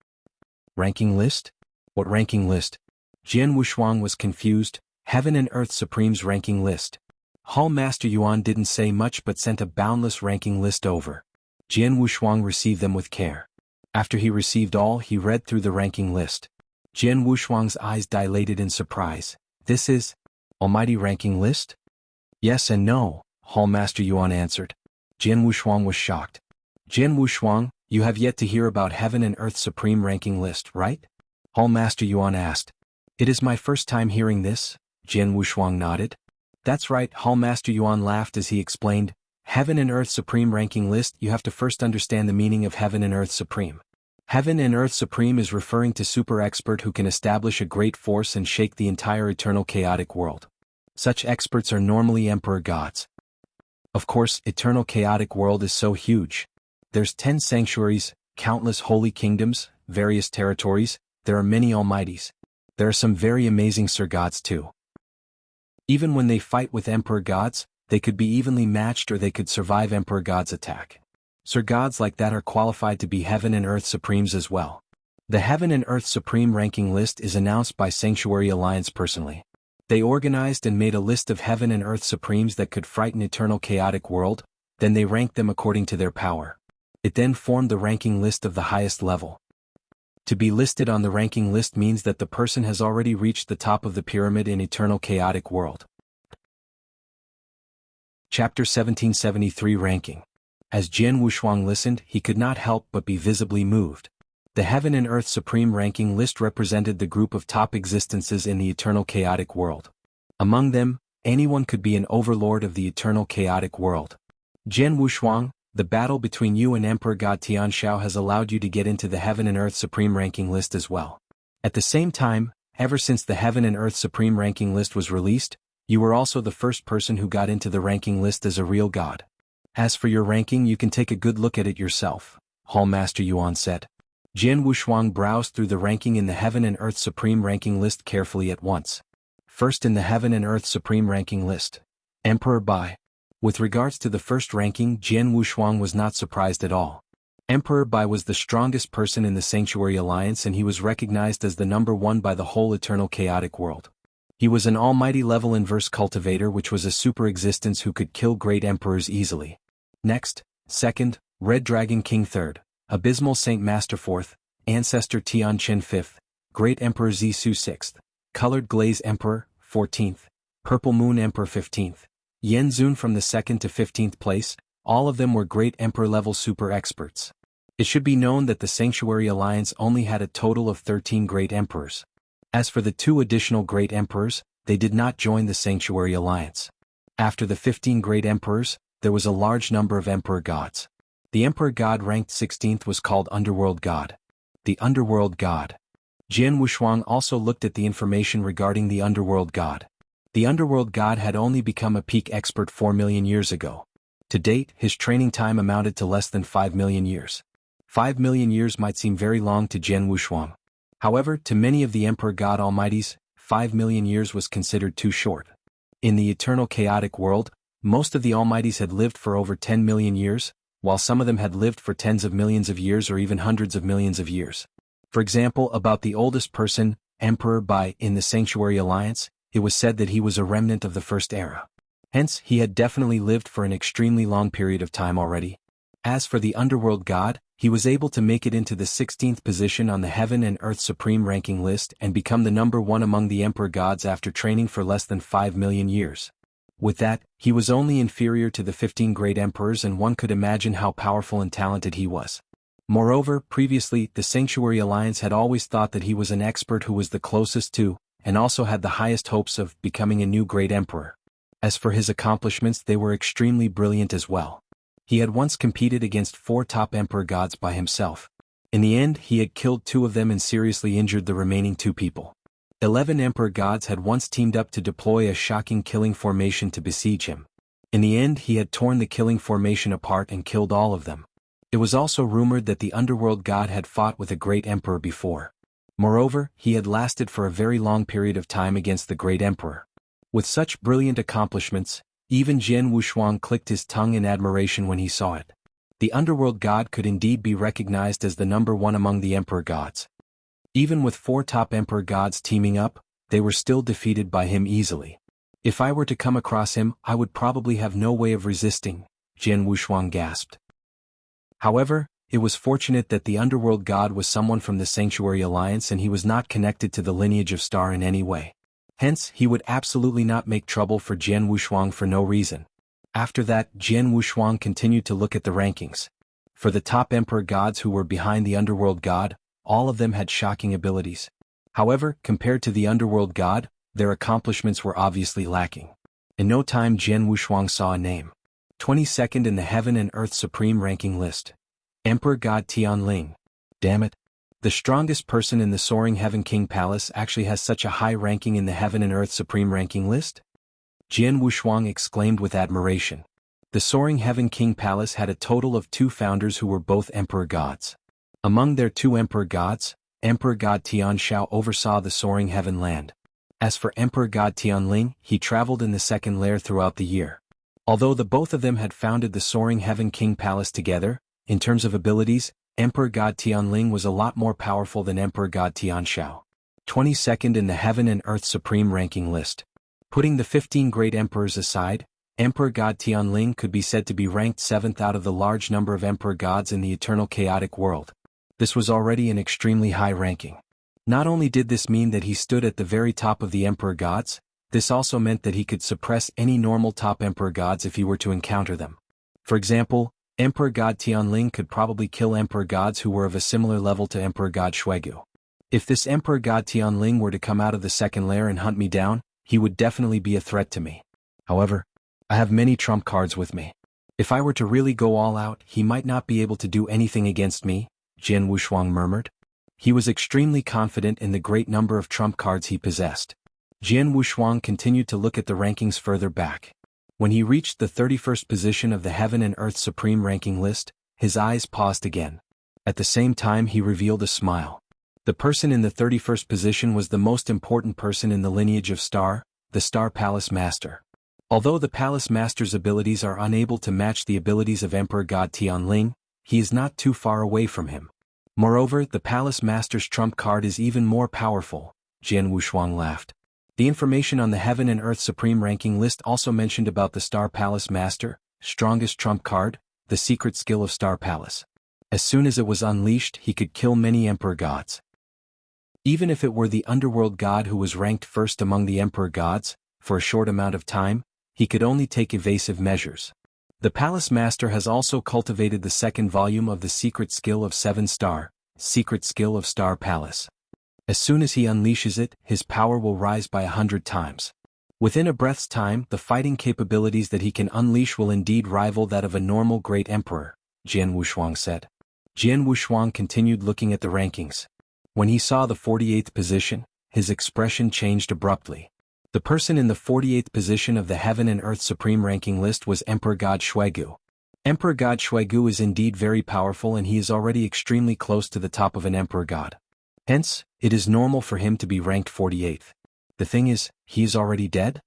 Ranking list? What ranking list? Jian Wushuang was confused. Heaven and Earth Supreme's ranking list. Hall Master Yuan didn't say much but sent a boundless ranking list over. Jian Wushuang received them with care. After he received all, he read through the ranking list. Jian Wushuang's eyes dilated in surprise. This is Almighty ranking list? Yes and no, Hall Master Yuan answered. Jian Wushuang was shocked. Jian Wushuang, you have yet to hear about Heaven and Earth Supreme ranking list, right? Hall Master Yuan asked. It is my first time hearing this, Jian Wushuang nodded. That's right, Hall Master Yuan laughed as he explained. Heaven and Earth Supreme ranking list, you have to first understand the meaning of Heaven and Earth Supreme. Heaven and Earth Supreme is referring to super expert who can establish a great force and shake the entire eternal chaotic world. Such experts are normally emperor gods. Of course, eternal chaotic world is so huge. There's 10 sanctuaries, countless holy kingdoms, various territories, there are many almighties. There are some very amazing Sir Gods too. Even when they fight with Emperor Gods, they could be evenly matched or they could survive Emperor God's attack. Sir Gods like that are qualified to be Heaven and Earth Supremes as well. The Heaven and Earth Supreme ranking list is announced by Sanctuary Alliance personally. They organized and made a list of Heaven and Earth Supremes that could frighten eternal chaotic world, then they ranked them according to their power. It then formed the ranking list of the highest level. To be listed on the ranking list means that the person has already reached the top of the pyramid in eternal chaotic world. Chapter 1773 Ranking. As Jian Wushuang listened, he could not help but be visibly moved. The Heaven and Earth Supreme ranking list represented the group of top existences in the eternal chaotic world. Among them, anyone could be an overlord of the eternal chaotic world. Jian Wushuang, the battle between you and Emperor God Tianshao has allowed you to get into the Heaven and Earth Supreme Ranking list as well. At the same time, ever since the Heaven and Earth Supreme Ranking list was released, you were also the first person who got into the ranking list as a real god. As for your ranking, you can take a good look at it yourself, Hall Master Yuan said. Jian Wushuang browsed through the ranking in the Heaven and Earth Supreme Ranking list carefully at once. First in the Heaven and Earth Supreme Ranking list, Emperor Bai. With regards to the first ranking, Jian Wushuang was not surprised at all. Emperor Bai was the strongest person in the Sanctuary Alliance, and he was recognized as the number one by the whole eternal chaotic world. He was an almighty level inverse cultivator, which was a super existence who could kill great emperors easily. Next, second, Red Dragon King third, Abysmal Saint Master fourth, Ancestor Tian Chen fifth, Great Emperor Zisu sixth, Colored Glaze Emperor 14th, Purple Moon Emperor 15th, Yen Zun from the 2nd to 15th place. All of them were Great Emperor level super experts. It should be known that the Sanctuary Alliance only had a total of 13 Great Emperors. As for the 2 additional Great Emperors, they did not join the Sanctuary Alliance. After the 15 Great Emperors, there was a large number of Emperor Gods. The Emperor God ranked 16th was called Underworld God. The Underworld God. Jian Wushuang also looked at the information regarding the Underworld God. The Underworld God had only become a peak expert 4 million years ago. To date, his training time amounted to less than 5 million years. 5 million years might seem very long to Jian Wushuang. However, to many of the Emperor God Almighties, 5 million years was considered too short. In the eternal chaotic world, most of the Almighties had lived for over 10 million years, while some of them had lived for tens of millions of years or even hundreds of millions of years. For example, about the oldest person, Emperor Bai, in the Sanctuary Alliance, it was said that he was a remnant of the First Era. Hence, he had definitely lived for an extremely long period of time already. As for the Underworld God, he was able to make it into the 16th position on the Heaven and Earth Supreme Ranking list and become the number 1 among the Emperor Gods after training for less than 5 million years. With that, he was only inferior to the 15 Great Emperors, and one could imagine how powerful and talented he was. Moreover, previously, the Sanctuary Alliance had always thought that he was an expert who was the closest to, and also had the highest hopes of, becoming a new Great Emperor. As for his accomplishments, they were extremely brilliant as well. He had once competed against 4 top Emperor Gods by himself. In the end, he had killed 2 of them and seriously injured the remaining 2 people. 11 Emperor Gods had once teamed up to deploy a shocking killing formation to besiege him. In the end, he had torn the killing formation apart and killed all of them. It was also rumored that the Underworld God had fought with a Great Emperor before. Moreover, he had lasted for a very long period of time against the Great Emperor. With such brilliant accomplishments, even Jian Wushuang clicked his tongue in admiration when he saw it. The Underworld God could indeed be recognized as the number 1 among the Emperor Gods. Even with 4 top Emperor Gods teaming up, they were still defeated by him easily. If I were to come across him, I would probably have no way of resisting, Jian Wushuang gasped. However, it was fortunate that the Underworld God was someone from the Sanctuary Alliance and he was not connected to the lineage of Star in any way. Hence, he would absolutely not make trouble for Jian Wushuang for no reason. After that, Jian Wushuang continued to look at the rankings. For the top Emperor Gods who were behind the Underworld God, all of them had shocking abilities. However, compared to the Underworld God, their accomplishments were obviously lacking. In no time, Jian Wushuang saw a name. 22nd in the Heaven and Earth Supreme Ranking list. Emperor God Tianling. Damn it. The strongest person in the Soaring Heaven King Palace actually has such a high ranking in the Heaven and Earth Supreme Ranking list? Jian Wushuang exclaimed with admiration. The Soaring Heaven King Palace had a total of 2 founders who were both Emperor Gods. Among their 2 Emperor Gods, Emperor God Tianshao oversaw the Soaring Heaven land. As for Emperor God Tianling, he traveled in the second lair throughout the year. Although the both of them had founded the Soaring Heaven King Palace together, in terms of abilities, Emperor God Tianling was a lot more powerful than Emperor God Tianshao. 22nd in the Heaven and Earth Supreme Ranking list. Putting the 15 Great Emperors aside, Emperor God Tianling could be said to be ranked 7th out of the large number of Emperor Gods in the eternal chaotic world. This was already an extremely high ranking. Not only did this mean that he stood at the very top of the Emperor Gods, this also meant that he could suppress any normal top Emperor Gods if he were to encounter them. For example, Emperor God Tianling could probably kill Emperor Gods who were of a similar level to Emperor God Shuegu. If this Emperor God Tianling were to come out of the second lair and hunt me down, he would definitely be a threat to me. However, I have many trump cards with me. If I were to really go all out, he might not be able to do anything against me, Jian Wushuang murmured. He was extremely confident in the great number of trump cards he possessed. Jian Wushuang continued to look at the rankings further back. When he reached the 31st position of the Heaven and Earth Supreme ranking list, his eyes paused again. At the same time he revealed a smile. The person in the 31st position was the most important person in the lineage of Star, the Star Palace Master. Although the Palace Master's abilities are unable to match the abilities of Emperor God Tianling, he is not too far away from him. Moreover, the Palace Master's trump card is even more powerful, Jian Wushuang laughed. The information on the Heaven and Earth Supreme ranking list also mentioned about the Star Palace Master, strongest trump card, the secret skill of Star Palace. As soon as it was unleashed, he could kill many Emperor Gods. Even if it were the underworld god who was ranked first among the Emperor Gods, for a short amount of time, he could only take evasive measures. The Palace Master has also cultivated the second volume of the secret skill of 7-star, secret skill of Star Palace. As soon as he unleashes it, his power will rise by 100 times. Within a breath's time, the fighting capabilities that he can unleash will indeed rival that of a normal great emperor, Jian Wushuang said. Jian Wushuang continued looking at the rankings. When he saw the 48th position, his expression changed abruptly. The person in the 48th position of the Heaven and Earth Supreme ranking list was Emperor God Shuigu. Emperor God Shuigu is indeed very powerful and he is already extremely close to the top of an Emperor God. Hence, it is normal for him to be ranked 48th. The thing is, he is already dead?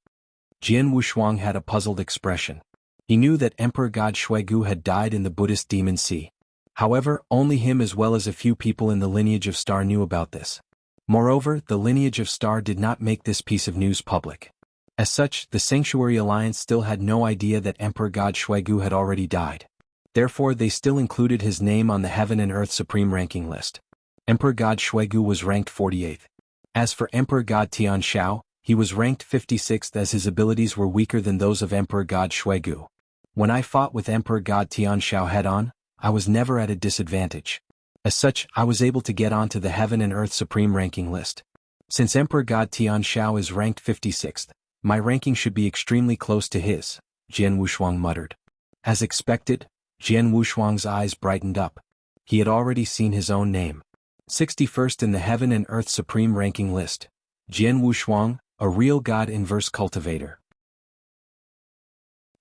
Jian Wushuang had a puzzled expression. He knew that Emperor God Shuigu had died in the Buddhist Demon Sea. However, only him as well as a few people in the lineage of Star knew about this. Moreover, the lineage of Star did not make this piece of news public. As such, the Sanctuary Alliance still had no idea that Emperor God Shuigu had already died. Therefore, they still included his name on the Heaven and Earth Supreme ranking list. Emperor God Shuigu was ranked 48th. As for Emperor God Tianshao, he was ranked 56th as his abilities were weaker than those of Emperor God Shuigu. When I fought with Emperor God Tianshao head-on, I was never at a disadvantage. As such, I was able to get onto the Heaven and Earth Supreme ranking list. Since Emperor God Tianshao is ranked 56th, my ranking should be extremely close to his, Jian Wushuang muttered. As expected, Jian Wushuang's eyes brightened up. He had already seen his own name. 61st in the Heaven and Earth Supreme ranking list. Jian Wushuang, a real god inverse cultivator.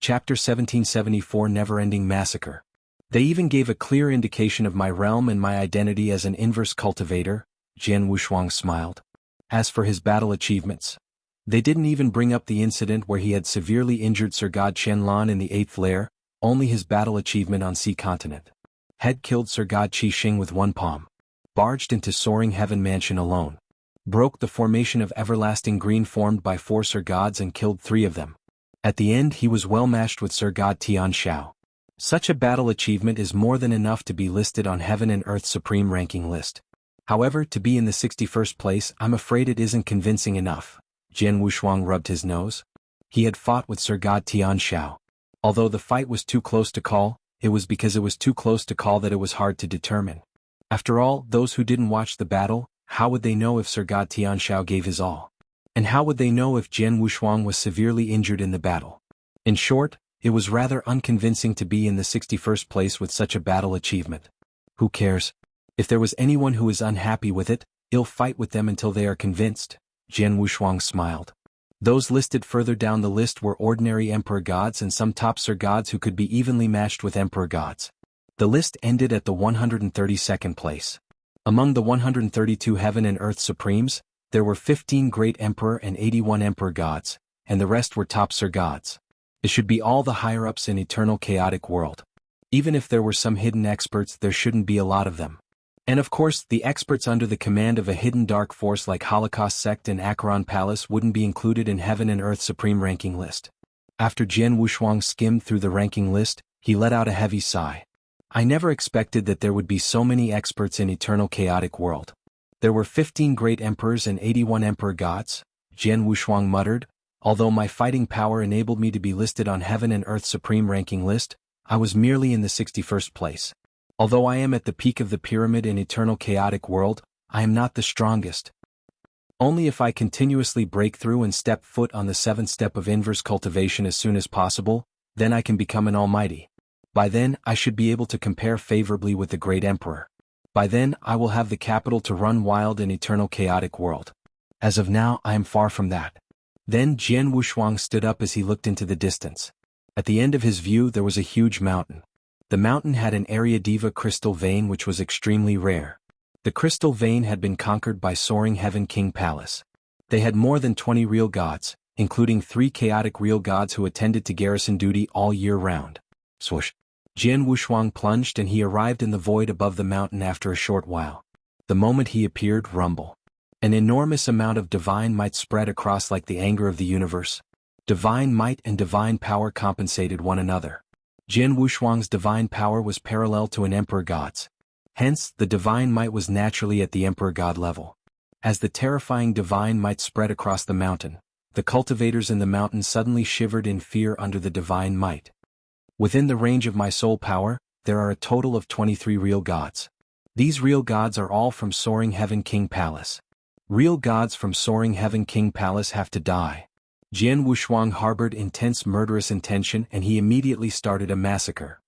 Chapter 1774 Never-Ending Massacre. They even gave a clear indication of my realm and my identity as an inverse cultivator, Jian Wushuang smiled. As for his battle achievements, they didn't even bring up the incident where he had severely injured Sir God Qianlan in the 8th lair, only his battle achievement on Sea Continent. Had killed Sir God Qi Xing with one palm. Barged into Soaring Heaven Mansion alone. Broke the formation of Everlasting Green formed by 4 Sir Gods and killed 3 of them. At the end he was well matched with Sir God Tianshao. Such a battle achievement is more than enough to be listed on Heaven and Earth Supreme ranking list. However, to be in the 61st place, I'm afraid it isn't convincing enough. Jian Wushuang rubbed his nose. He had fought with Sir God Tianshao. Although the fight was too close to call, it was because it was too close to call that it was hard to determine. After all, those who didn't watch the battle, how would they know if Sir God Tianshao gave his all? And how would they know if Jian Wushuang was severely injured in the battle? In short, it was rather unconvincing to be in the 61st place with such a battle achievement. Who cares? If there was anyone who is unhappy with it, I'll fight with them until they are convinced, Jian Wushuang smiled. Those listed further down the list were ordinary Emperor Gods and some top Sir Gods who could be evenly matched with Emperor Gods. The list ended at the 132nd place. Among the 132 Heaven and Earth Supremes, there were 15 Great Emperor and 81 Emperor Gods, and the rest were top Sir Gods. It should be all the higher-ups in Eternal Chaotic World. Even if there were some hidden experts, there shouldn't be a lot of them. And of course, the experts under the command of a hidden dark force like Holocaust Sect and Acheron Palace wouldn't be included in Heaven and Earth Supreme ranking list. After Jian Wushuang skimmed through the ranking list, he let out a heavy sigh. I never expected that there would be so many experts in Eternal Chaotic World. There were 15 Great Emperors and 81 Emperor Gods, Jian Wushuang muttered. Although my fighting power enabled me to be listed on Heaven and Earth Supreme ranking list, I was merely in the 61st place. Although I am at the peak of the pyramid in Eternal Chaotic World, I am not the strongest. Only if I continuously break through and step foot on the seventh step of inverse cultivation as soon as possible, then I can become an almighty. By then, I should be able to compare favorably with the great emperor. By then, I will have the capital to run wild in eternal chaotic world. As of now, I am far from that. Then Jian Wushuang stood up as he looked into the distance. At the end of his view there was a huge mountain. The mountain had an Aryadeva crystal vein which was extremely rare. The crystal vein had been conquered by Soaring Heaven King Palace. They had more than 20 real gods, including 3 chaotic real gods who attended to garrison duty all year round. Swoosh! Jian Wushuang plunged and he arrived in the void above the mountain after a short while. The moment he appeared, rumble. An enormous amount of divine might spread across like the anger of the universe. Divine might and divine power compensated one another. Jian Wushuang's divine power was parallel to an emperor god's. Hence, the divine might was naturally at the emperor god level. As the terrifying divine might spread across the mountain, the cultivators in the mountain suddenly shivered in fear under the divine might. Within the range of my soul power, there are a total of 23 real gods. These real gods are all from Soaring Heaven King Palace. Real gods from Soaring Heaven King Palace have to die. Jian Wushuang harbored intense murderous intention and he immediately started a massacre.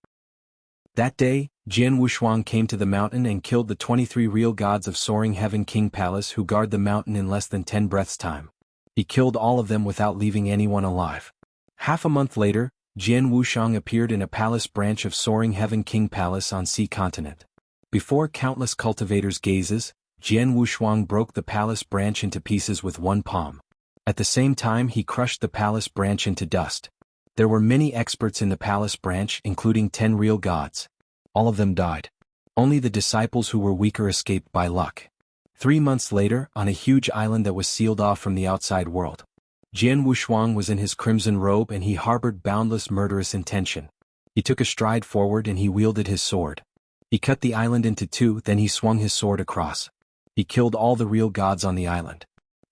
That day, Jian Wushuang came to the mountain and killed the 23 real gods of Soaring Heaven King Palace who guard the mountain in less than 10 breaths time. He killed all of them without leaving anyone alive. Half a month later, Jian Wushuang appeared in a palace branch of Soaring Heaven King Palace on Sea Continent. Before countless cultivators' gazes, Jian Wushuang broke the palace branch into pieces with one palm. At the same time he crushed the palace branch into dust. There were many experts in the palace branch including 10 real gods. All of them died. Only the disciples who were weaker escaped by luck. 3 months later, on a huge island that was sealed off from the outside world, Jian Wushuang was in his crimson robe and he harbored boundless murderous intention. He took a stride forward and he wielded his sword. He cut the island into 2, then he swung his sword across. He killed all the real gods on the island.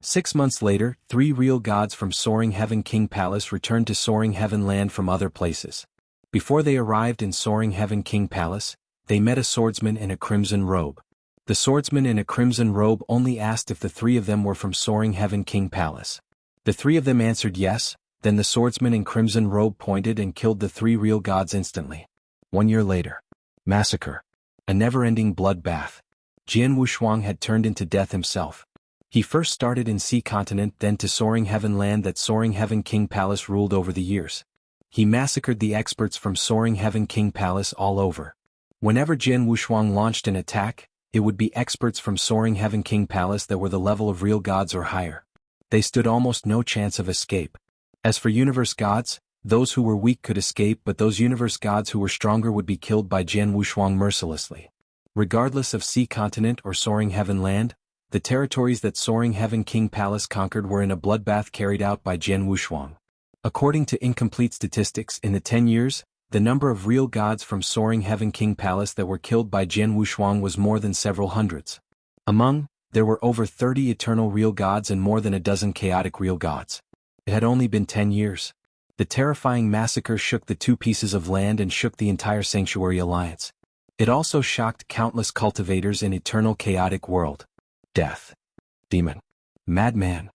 6 months later, 3 real gods from Soaring Heaven King Palace returned to Soaring Heaven Land from other places. Before they arrived in Soaring Heaven King Palace, they met a swordsman in a crimson robe. The swordsman in a crimson robe only asked if the 3 of them were from Soaring Heaven King Palace. The 3 of them answered yes, then the swordsman in crimson robe pointed and killed the 3 real gods instantly. 1 year later. Massacre. A never-ending bloodbath. Jian Wushuang had turned into death himself. He first started in Sea Continent then to Soaring Heaven Land that Soaring Heaven King Palace ruled over the years. He massacred the experts from Soaring Heaven King Palace all over. Whenever Jian Wushuang launched an attack, it would be experts from Soaring Heaven King Palace that were the level of real gods or higher. They stood almost no chance of escape. As for universe gods, those who were weak could escape but those universe gods who were stronger would be killed by Jian Wushuang mercilessly. Regardless of Sea Continent or Soaring Heaven Land, the territories that Soaring Heaven King Palace conquered were in a bloodbath carried out by Jian Wushuang. According to incomplete statistics, in the 10 years, the number of real gods from Soaring Heaven King Palace that were killed by Jian Wushuang was more than several hundreds. Among, there were over 30 eternal real gods and more than a dozen chaotic real gods. It had only been 10 years. The terrifying massacre shook the 2 pieces of land and shook the entire Sanctuary Alliance. It also shocked countless cultivators in eternal chaotic world. Death. Demon. Madman.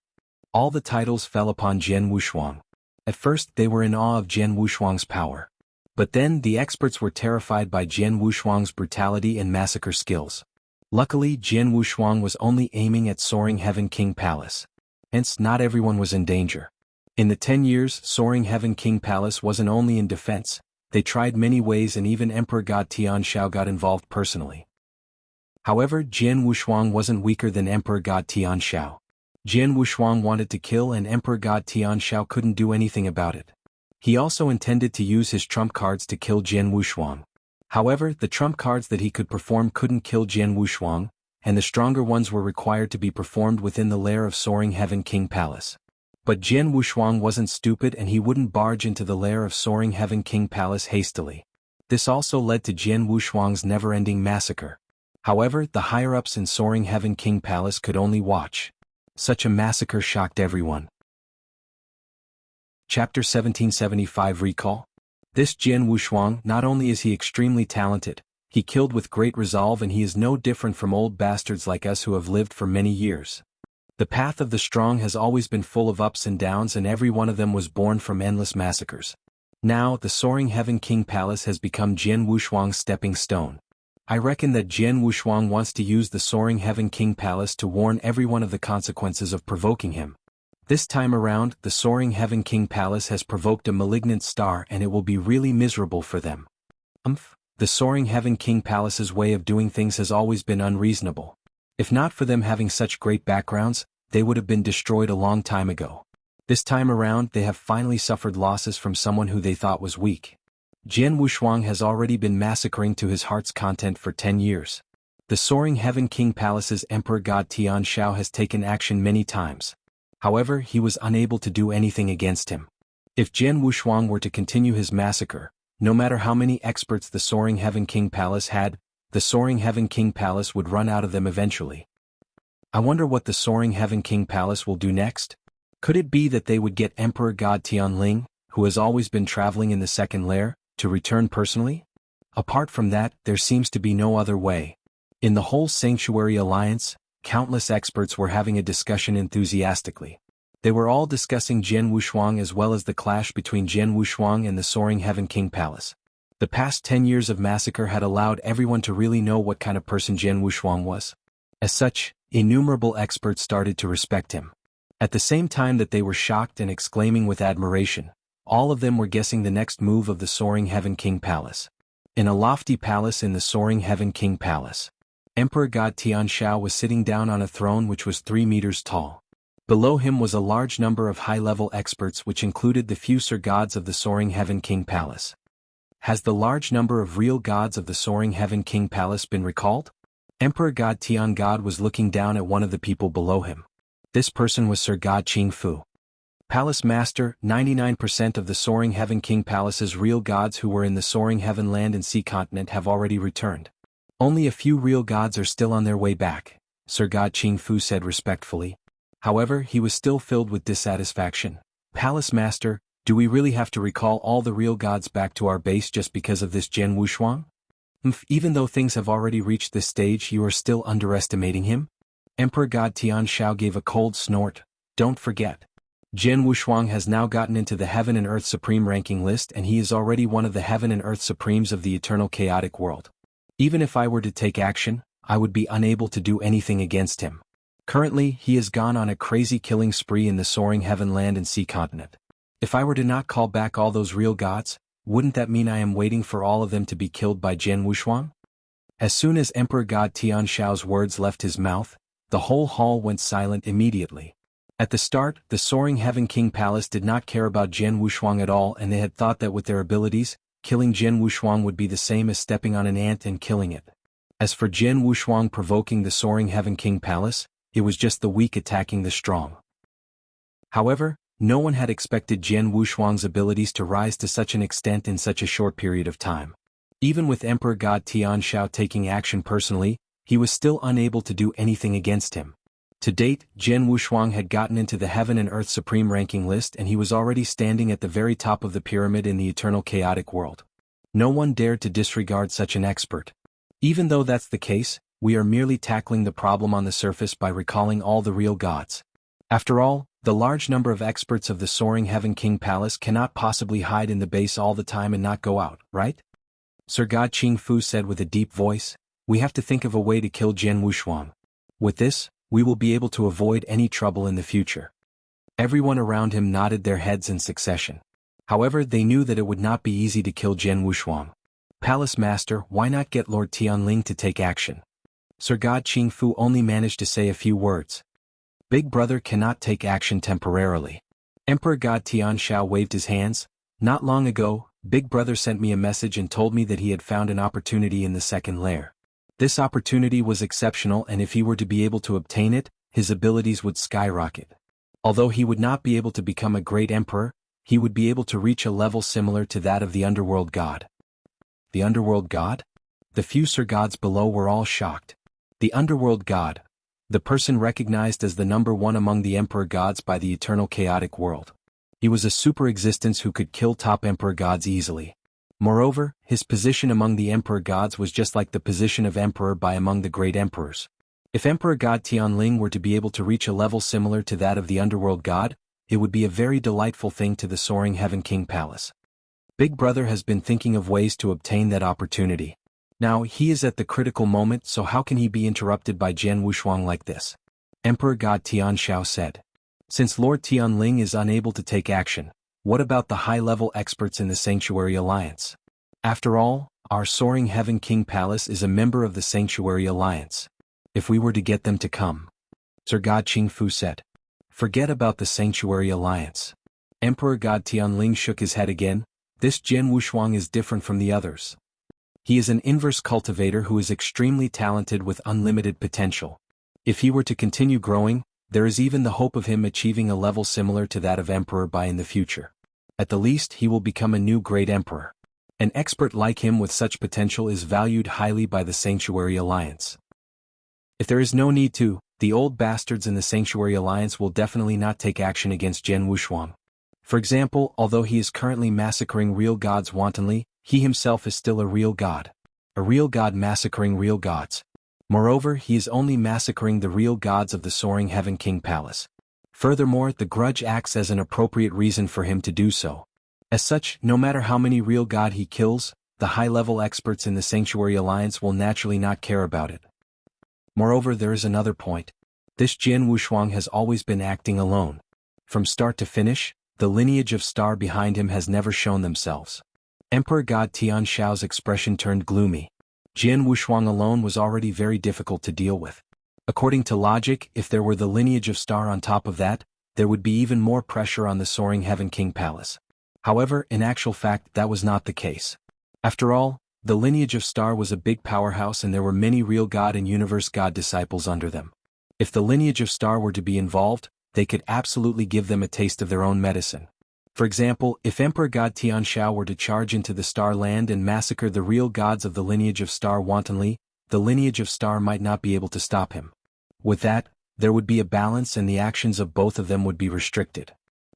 All the titles fell upon Jian Wushuang. At first they were in awe of Jian Wushuang's power. But then the experts were terrified by Jian Wushuang's brutality and massacre skills. Luckily Jian Wushuang was only aiming at Soaring Heaven King Palace. Hence not everyone was in danger. In the 10 years Soaring Heaven King Palace wasn't only in defense, they tried many ways and even Emperor God Tianshao got involved personally. However, Jian Wushuang wasn't weaker than Emperor God Tianshao. Jian Wushuang wanted to kill and Emperor God Tianshao couldn't do anything about it. He also intended to use his trump cards to kill Jian Wushuang. However, the trump cards that he could perform couldn't kill Jian Wushuang, and the stronger ones were required to be performed within the lair of Soaring Heaven King Palace. But Jian Wushuang wasn't stupid and he wouldn't barge into the lair of Soaring Heaven King Palace hastily. This also led to Jian Wushuang's never-ending massacre. However, the higher-ups in Soaring Heaven King Palace could only watch. Such a massacre shocked everyone. Chapter 1775 Recall. This Jian Wushuang, not only is he extremely talented, he killed with great resolve and he is no different from old bastards like us who have lived for many years. The path of the strong has always been full of ups and downs, and every one of them was born from endless massacres. Now, the Soaring Heaven King Palace has become Jian Wushuang's stepping stone. I reckon that Jian Wushuang wants to use the Soaring Heaven King Palace to warn everyone of the consequences of provoking him. This time around, the Soaring Heaven King Palace has provoked a malignant star, and it will be really miserable for them. The Soaring Heaven King Palace's way of doing things has always been unreasonable. If not for them having such great backgrounds, they would have been destroyed a long time ago. This time around, they have finally suffered losses from someone who they thought was weak. Jian Wushuang has already been massacring to his heart's content for 10 years. The Soaring Heaven King Palace's Emperor God Tian Shao has taken action many times. However, he was unable to do anything against him. If Jian Wushuang were to continue his massacre, no matter how many experts the Soaring Heaven King Palace had, the Soaring Heaven King Palace would run out of them eventually. I wonder what the Soaring Heaven King Palace will do next? Could it be that they would get Emperor God Tianling, who has always been traveling in the second lair, to return personally? Apart from that, there seems to be no other way. In the whole Sanctuary Alliance, countless experts were having a discussion enthusiastically. They were all discussing Jian Wushuang as well as the clash between Jian Wushuang and the Soaring Heaven King Palace. The past 10 years of massacre had allowed everyone to really know what kind of person Jian Wushuang was. As such, innumerable experts started to respect him. At the same time that they were shocked and exclaiming with admiration, all of them were guessing the next move of the Soaring Heaven King Palace. In a lofty palace in the Soaring Heaven King Palace, Emperor God Tian Shao was sitting down on a throne which was 3 meters tall. Below him was a large number of high-level experts, which included the few Sir Gods of the Soaring Heaven King Palace. Has the large number of real gods of the Soaring Heaven King Palace been recalled? Emperor God Tian God was looking down at one of the people below him. This person was Sir God Qingfu. Palace Master, 99% of the Soaring Heaven King Palace's real gods who were in the Soaring Heaven Land and Sea Continent have already returned. Only a few real gods are still on their way back, Sir God Qingfu said respectfully. However, he was still filled with dissatisfaction. Palace Master, do we really have to recall all the real gods back to our base just because of this Jian Wushuang? Even though things have already reached this stage, you are still underestimating him? Emperor God Tian Shao gave a cold snort. Don't forget. Jian Wushuang has now gotten into the Heaven and Earth Supreme ranking list, and he is already one of the Heaven and Earth Supremes of the eternal chaotic world. Even if I were to take action, I would be unable to do anything against him. Currently, he has gone on a crazy killing spree in the Soaring Heaven Land and Sea Continent. If I were to not call back all those real gods, wouldn't that mean I am waiting for all of them to be killed by Jian Wushuang? As soon as Emperor God Tian Shao's words left his mouth, the whole hall went silent immediately. At the start, the Soaring Heaven King Palace did not care about Jian Wushuang at all, and they had thought that with their abilities, killing Jian Wushuang would be the same as stepping on an ant and killing it. As for Jian Wushuang provoking the Soaring Heaven King Palace, it was just the weak attacking the strong. However, no one had expected Jian Wushuang's abilities to rise to such an extent in such a short period of time. Even with Emperor God Tian Shao taking action personally, he was still unable to do anything against him. To date, Jian Wushuang had gotten into the Heaven and Earth Supreme ranking list, and he was already standing at the very top of the pyramid in the eternal chaotic world. No one dared to disregard such an expert. Even though that's the case, we are merely tackling the problem on the surface by recalling all the real gods. After all, the large number of experts of the Soaring Heaven King Palace cannot possibly hide in the base all the time and not go out, right? Sir God Qingfu said with a deep voice, we have to think of a way to kill Jian Wushuang. With this, we will be able to avoid any trouble in the future. Everyone around him nodded their heads in succession. However, they knew that it would not be easy to kill Jian Wushuang. Palace Master, why not get Lord Tianling to take action? Sir God Qingfu only managed to say a few words. Big Brother cannot take action temporarily. Emperor God Tian Shao waved his hands. Not long ago, Big Brother sent me a message and told me that he had found an opportunity in the second lair. This opportunity was exceptional, and if he were to be able to obtain it, his abilities would skyrocket. Although he would not be able to become a great emperor, he would be able to reach a level similar to that of the Underworld God. The Underworld God? The few Sir Gods below were all shocked. The Underworld God, the person recognized as the number one among the Emperor Gods by the eternal chaotic world. He was a super existence who could kill top Emperor Gods easily. Moreover, his position among the Emperor Gods was just like the position of Emperor by among the great emperors. If Emperor God Tianling were to be able to reach a level similar to that of the underworld god, it would be a very delightful thing to the Soaring Heaven King Palace. Big Brother has been thinking of ways to obtain that opportunity. Now he is at the critical moment, so how can he be interrupted by Jian Wushuang like this? Emperor God Tianshao said. Since Lord Tianling is unable to take action, what about the high-level experts in the Sanctuary Alliance? After all, our Soaring Heaven King Palace is a member of the Sanctuary Alliance. If we were to get them to come, Sir God Qingfu said. Forget about the Sanctuary Alliance. Emperor God Tianling shook his head again. This Jian Wushuang is different from the others. He is an inverse cultivator who is extremely talented with unlimited potential. If he were to continue growing, there is even the hope of him achieving a level similar to that of Emperor Bai in the future. At the least, he will become a new great emperor. An expert like him with such potential is valued highly by the Sanctuary Alliance. If there is no need to, the old bastards in the Sanctuary Alliance will definitely not take action against Jian Wushuang. For example, although he is currently massacring real gods wantonly, he himself is still a real god. A real god massacring real gods. Moreover, he is only massacring the real gods of the Soaring Heaven King Palace. Furthermore, the grudge acts as an appropriate reason for him to do so. As such, no matter how many real god he kills, the high-level experts in the Sanctuary Alliance will naturally not care about it. Moreover, there is another point. This Jian Wushuang has always been acting alone. From start to finish, the lineage of star behind him has never shown themselves. Emperor God Tianshao's expression turned gloomy. Jian Wushuang alone was already very difficult to deal with. According to logic, if there were the lineage of star on top of that, there would be even more pressure on the Soaring Heaven King Palace. However, in actual fact, that was not the case. After all, the lineage of star was a big powerhouse and there were many real god and universe god disciples under them. If the lineage of star were to be involved, they could absolutely give them a taste of their own medicine. For example, if Emperor God Tianshao were to charge into the Star Land and massacre the real gods of the lineage of star wantonly, the lineage of star might not be able to stop him. With that, there would be a balance and the actions of both of them would be restricted.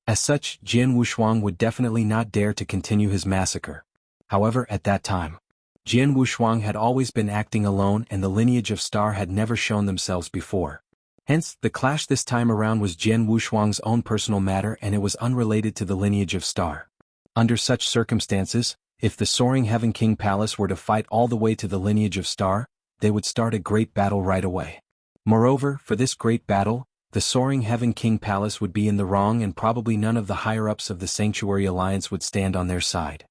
As such, Jian Wushuang would definitely not dare to continue his massacre. However, at that time, Jian Wushuang had always been acting alone and the lineage of star had never shown themselves before. Hence, the clash this time around was Jian Wushuang's own personal matter and it was unrelated to the lineage of star. Under such circumstances, if the Soaring Heaven King Palace were to fight all the way to the lineage of star, they would start a great battle right away. Moreover, for this great battle, the Soaring Heaven King Palace would be in the wrong and probably none of the higher-ups of the Sanctuary Alliance would stand on their side.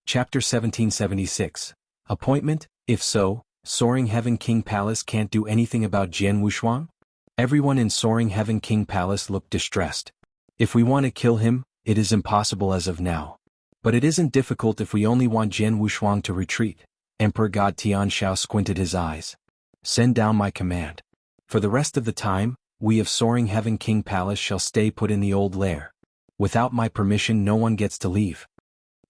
Chapter 1776. Appointment. If so, Soaring Heaven King Palace can't do anything about Jian Wushuang? Everyone in Soaring Heaven King Palace looked distressed. If we want to kill him, it is impossible as of now. But it isn't difficult if we only want Jian Wushuang to retreat. Emperor God Tianshao squinted his eyes. Send down my command. For the rest of the time, we of Soaring Heaven King Palace shall stay put in the old lair. Without my permission no one gets to leave.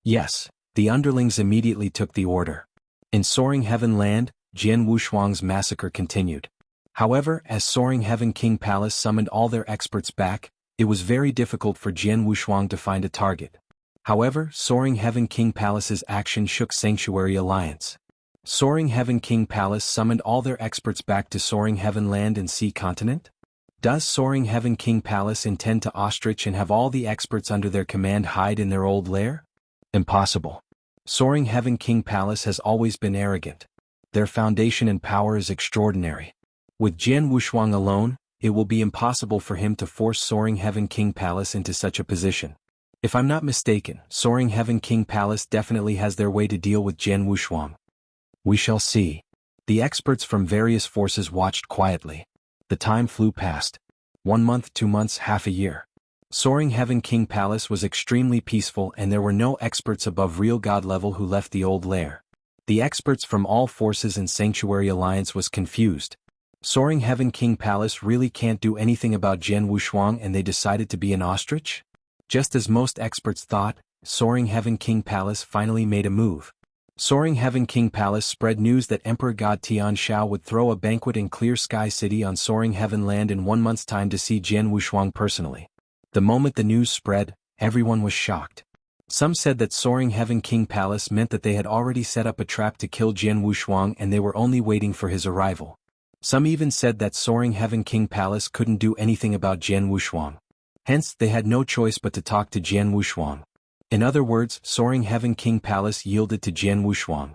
Yes, the underlings immediately took the order. In Soaring Heaven Land, Jian Wushuang's massacre continued. However, as Soaring Heaven King Palace summoned all their experts back, it was very difficult for Jian Wushuang to find a target. However, Soaring Heaven King Palace's action shook Sanctuary Alliance. Soaring Heaven King Palace summoned all their experts back to Soaring Heaven Land and Sea Continent? Does Soaring Heaven King Palace intend to ostrich and have all the experts under their command hide in their old lair? Impossible. Soaring Heaven King Palace has always been arrogant. Their foundation and power is extraordinary. With Jian Wushuang alone, it will be impossible for him to force Soaring Heaven King Palace into such a position. If I'm not mistaken, Soaring Heaven King Palace definitely has their way to deal with Jian Wushuang. We shall see. The experts from various forces watched quietly. The time flew past. 1 month, 2 months, half a year. Soaring Heaven King Palace was extremely peaceful and there were no experts above real god level who left the old lair. The experts from all forces in Sanctuary Alliance was confused. Soaring Heaven King Palace really can't do anything about Jian Wushuang and they decided to be an ostrich? Just as most experts thought, Soaring Heaven King Palace finally made a move. Soaring Heaven King Palace spread news that Emperor God Tianshao would throw a banquet in Clear Sky City on Soaring Heaven Land in 1 month's time to see Jian Wushuang personally. The moment the news spread, everyone was shocked. Some said that Soaring Heaven King Palace meant that they had already set up a trap to kill Jian Wushuang and they were only waiting for his arrival. Some even said that Soaring Heaven King Palace couldn't do anything about Jian Wushuang. Hence, they had no choice but to talk to Jian Wushuang. In other words, Soaring Heaven King Palace yielded to Jian Wushuang.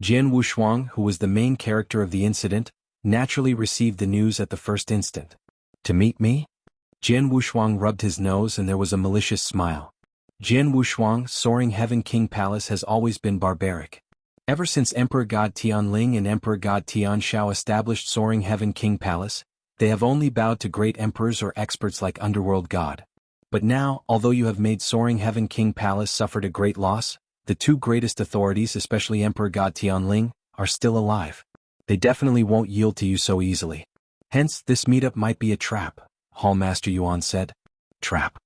Jian Wushuang, who was the main character of the incident, naturally received the news at the first instant. To meet me? Jian Wushuang rubbed his nose and there was a malicious smile. Jian Wushuang, Soaring Heaven King Palace has always been barbaric. Ever since Emperor God Tianling and Emperor God Tianshao established Soaring Heaven King Palace, they have only bowed to great emperors or experts like Underworld God. But now, although you have made Soaring Heaven King Palace suffered a great loss, the two greatest authorities, especially Emperor God Tianling, are still alive. They definitely won't yield to you so easily. Hence, this meetup might be a trap, Hallmaster Yuan said. Trap.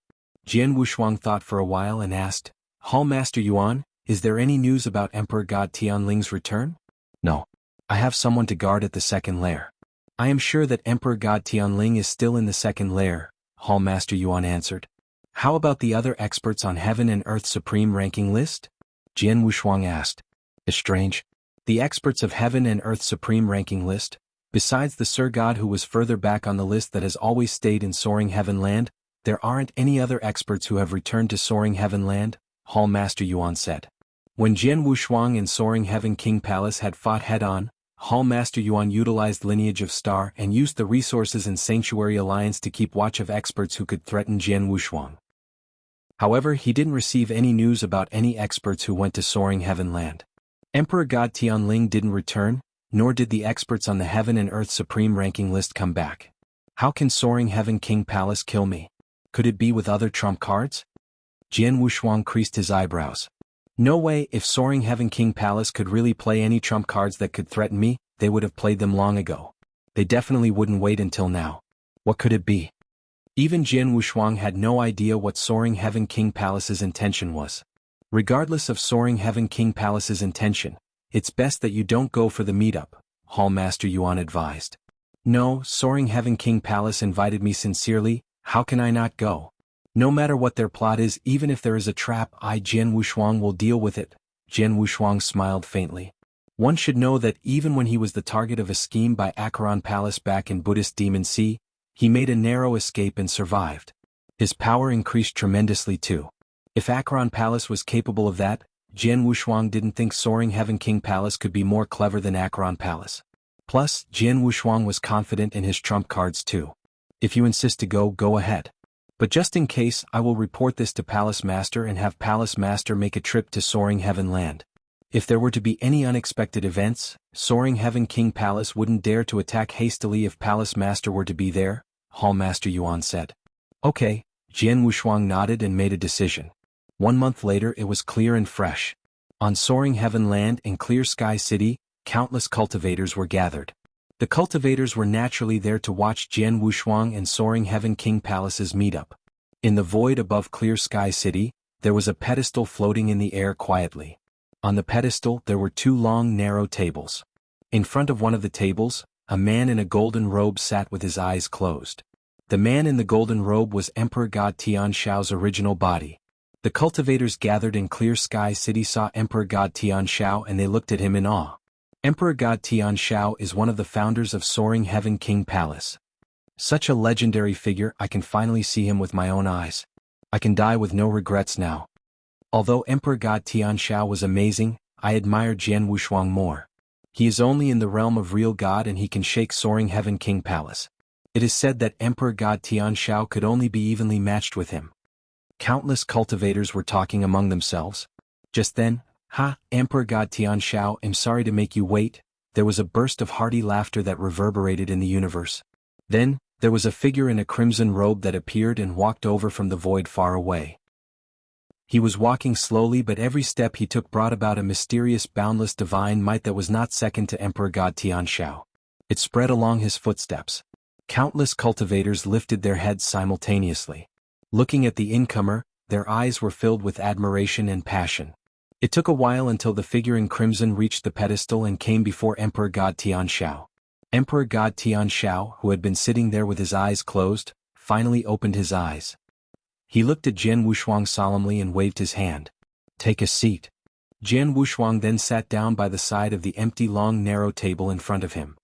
Jian Wushuang thought for a while and asked, Hallmaster Yuan, is there any news about Emperor God Tianling's return? No. I have someone to guard at the second lair. I am sure that Emperor God Tianling is still in the second lair, Hallmaster Yuan answered. How about the other experts on Heaven and Earth Supreme ranking list? Jian Wushuang asked. It's strange. The experts of Heaven and Earth Supreme ranking list, besides the Sir God who was further back on the list that has always stayed in Soaring Heaven Land, there aren't any other experts who have returned to Soaring Heaven Land, Hallmaster Yuan said. When Jian Wushuang and Soaring Heaven King Palace had fought head-on, Hallmaster Yuan utilized Lineage of Star and used the resources in Sanctuary Alliance to keep watch of experts who could threaten Jian Wushuang. However, he didn't receive any news about any experts who went to Soaring Heaven Land. Emperor God Tianling didn't return, nor did the experts on the Heaven and Earth Supreme ranking list come back. How can Soaring Heaven King Palace kill me? Could it be with other trump cards? Jian Wushuang creased his eyebrows. No way. If Soaring Heaven King Palace could really play any trump cards that could threaten me, they would have played them long ago. They definitely wouldn't wait until now. What could it be? Even Jian Wushuang had no idea what Soaring Heaven King Palace's intention was. Regardless of Soaring Heaven King Palace's intention, it's best that you don't go for the meetup, Hallmaster Yuan advised. No, Soaring Heaven King Palace invited me sincerely, how can I not go? No matter what their plot is, even if there is a trap, Jian Wushuang will deal with it. Jian Wushuang smiled faintly. One should know that even when he was the target of a scheme by Acheron Palace back in Buddhist Demon Sea, he made a narrow escape and survived. His power increased tremendously too. If Acheron Palace was capable of that, Jian Wushuang didn't think Soaring Heaven King Palace could be more clever than Acheron Palace. Plus, Jian Wushuang was confident in his trump cards too. If you insist to go, go ahead. But just in case, I will report this to Palace Master and have Palace Master make a trip to Soaring Heaven Land. If there were to be any unexpected events, Soaring Heaven King Palace wouldn't dare to attack hastily if Palace Master were to be there, Hallmaster Yuan said. Okay, Jian Wushuang nodded and made a decision. 1 month later it was clear and fresh. On Soaring Heaven Land in Clear Sky City, countless cultivators were gathered. The cultivators were naturally there to watch Jian Wushuang and Soaring Heaven King Palace's meetup. In the void above Clear Sky City, there was a pedestal floating in the air quietly. On the pedestal there were 2 long narrow tables. In front of one of the tables, a man in a golden robe sat with his eyes closed. The man in the golden robe was Emperor God Tianshao's original body. The cultivators gathered in Clear Sky City saw Emperor God Tianshao and they looked at him in awe. Emperor God Tianshao is one of the founders of Soaring Heaven King Palace. Such a legendary figure, I can finally see him with my own eyes. I can die with no regrets now. Although Emperor God Tianshao was amazing, I admire Jian Wushuang more. He is only in the realm of real God and he can shake Soaring Heaven King Palace. It is said that Emperor God Tianshao could only be evenly matched with him. Countless cultivators were talking among themselves. Just then, Emperor God Tianshao, I'm sorry to make you wait. There was a burst of hearty laughter that reverberated in the universe. Then, there was a figure in a crimson robe that appeared and walked over from the void far away. He was walking slowly, but every step he took brought about a mysterious boundless divine might that was not second to Emperor God Tianshao. It spread along his footsteps. Countless cultivators lifted their heads simultaneously. Looking at the incomer, their eyes were filled with admiration and passion. It took a while until the figure in crimson reached the pedestal and came before Emperor God Tianshao. Emperor God Tianshao, who had been sitting there with his eyes closed, finally opened his eyes. He looked at Jian Wushuang solemnly and waved his hand. Take a seat. Jian Wushuang then sat down by the side of the empty long narrow table in front of him.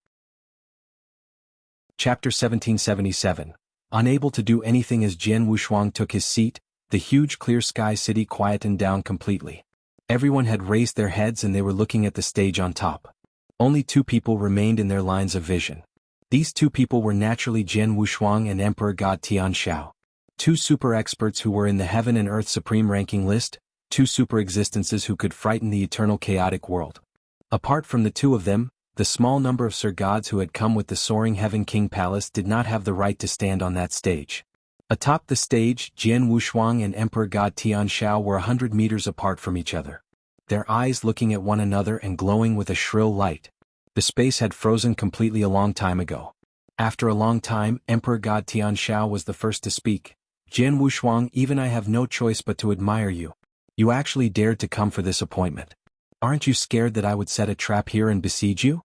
Chapter 1777. Unable to do anything as Jian Wushuang took his seat, the huge clear sky city quietened down completely. Everyone had raised their heads and they were looking at the stage on top. Only two people remained in their lines of vision. These two people were naturally Jian Wushuang and Emperor God Tianxiao. Two super experts who were in the heaven and earth supreme ranking list, two super existences who could frighten the eternal chaotic world. Apart from the two of them, the small number of Sir Gods who had come with the soaring Heaven King Palace did not have the right to stand on that stage. Atop the stage, Jian Wushuang and Emperor God Tianxiao were 100 meters apart from each other. Their eyes looking at one another and glowing with a shrill light. The space had frozen completely a long time ago. After a long time, Emperor God Tianxiao was the first to speak. Jian Wushuang, even I have no choice but to admire you. You actually dared to come for this appointment. Aren't you scared that I would set a trap here and besiege you?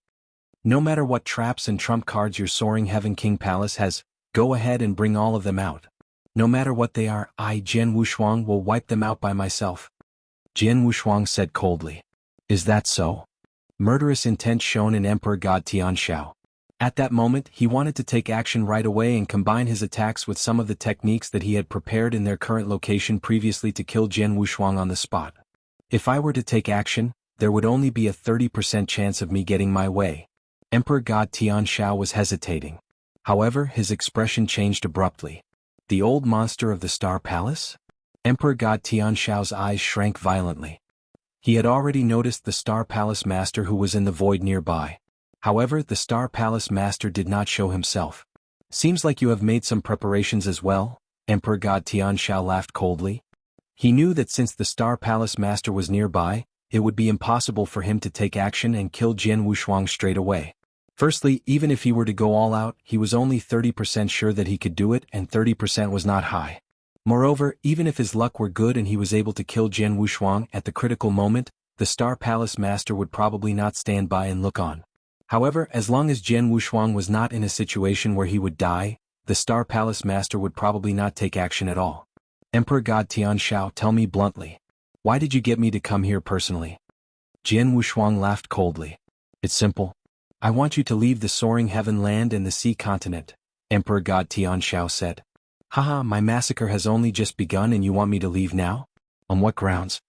No matter what traps and trump cards your soaring Heaven King Palace has, go ahead and bring all of them out. No matter what they are, I, Jian Wushuang, will wipe them out by myself. Jian Wushuang said coldly. Is that so? Murderous intent shone in Emperor God Tianxiao. At that moment, he wanted to take action right away and combine his attacks with some of the techniques that he had prepared in their current location previously to kill Jian Wushuang on the spot. If I were to take action, there would only be a 30% chance of me getting my way. Emperor God Tianxiao was hesitating. However, his expression changed abruptly. The old monster of the Star Palace? Emperor God Tianxiao's eyes shrank violently. He had already noticed the Star Palace Master who was in the void nearby. However, the Star Palace Master did not show himself. Seems like you have made some preparations as well, Emperor God Tianxiao laughed coldly. He knew that since the Star Palace Master was nearby, it would be impossible for him to take action and kill Jian Wushuang straight away. Firstly, even if he were to go all out, he was only 30% sure that he could do it, and 30% was not high. Moreover, even if his luck were good and he was able to kill Jian Wushuang at the critical moment, the Star Palace Master would probably not stand by and look on. However, as long as Jian Wushuang was not in a situation where he would die, the Star Palace Master would probably not take action at all. Emperor God Tianxiao, tell me bluntly. Why did you get me to come here personally? Jian Wushuang laughed coldly. It's simple. I want you to leave the soaring heaven land and the sea continent, Emperor God Tianxiao said. Haha, my massacre has only just begun and you want me to leave now? On what grounds?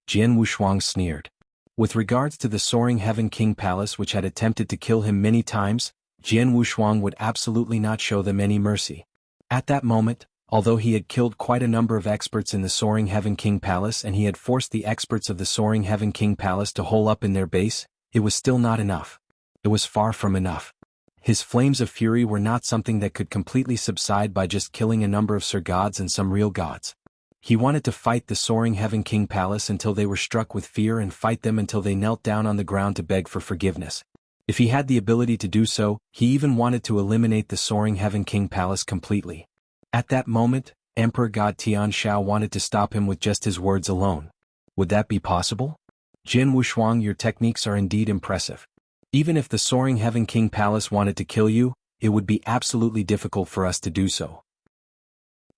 Jian Wushuang sneered. With regards to the soaring Heaven King Palace which had attempted to kill him many times, Jian Wushuang would absolutely not show them any mercy. At that moment, although he had killed quite a number of experts in the soaring Heaven King Palace and he had forced the experts of the soaring Heaven King Palace to hole up in their base, it was still not enough. It was far from enough. His flames of fury were not something that could completely subside by just killing a number of Sir Gods and some real gods. He wanted to fight the soaring Heaven King Palace until they were struck with fear and fight them until they knelt down on the ground to beg for forgiveness. If he had the ability to do so, he even wanted to eliminate the soaring Heaven King Palace completely. At that moment, Emperor God Tianxiao wanted to stop him with just his words alone. Would that be possible? Jian Wushuang, your techniques are indeed impressive. Even if the soaring Heaven King Palace wanted to kill you, it would be absolutely difficult for us to do so.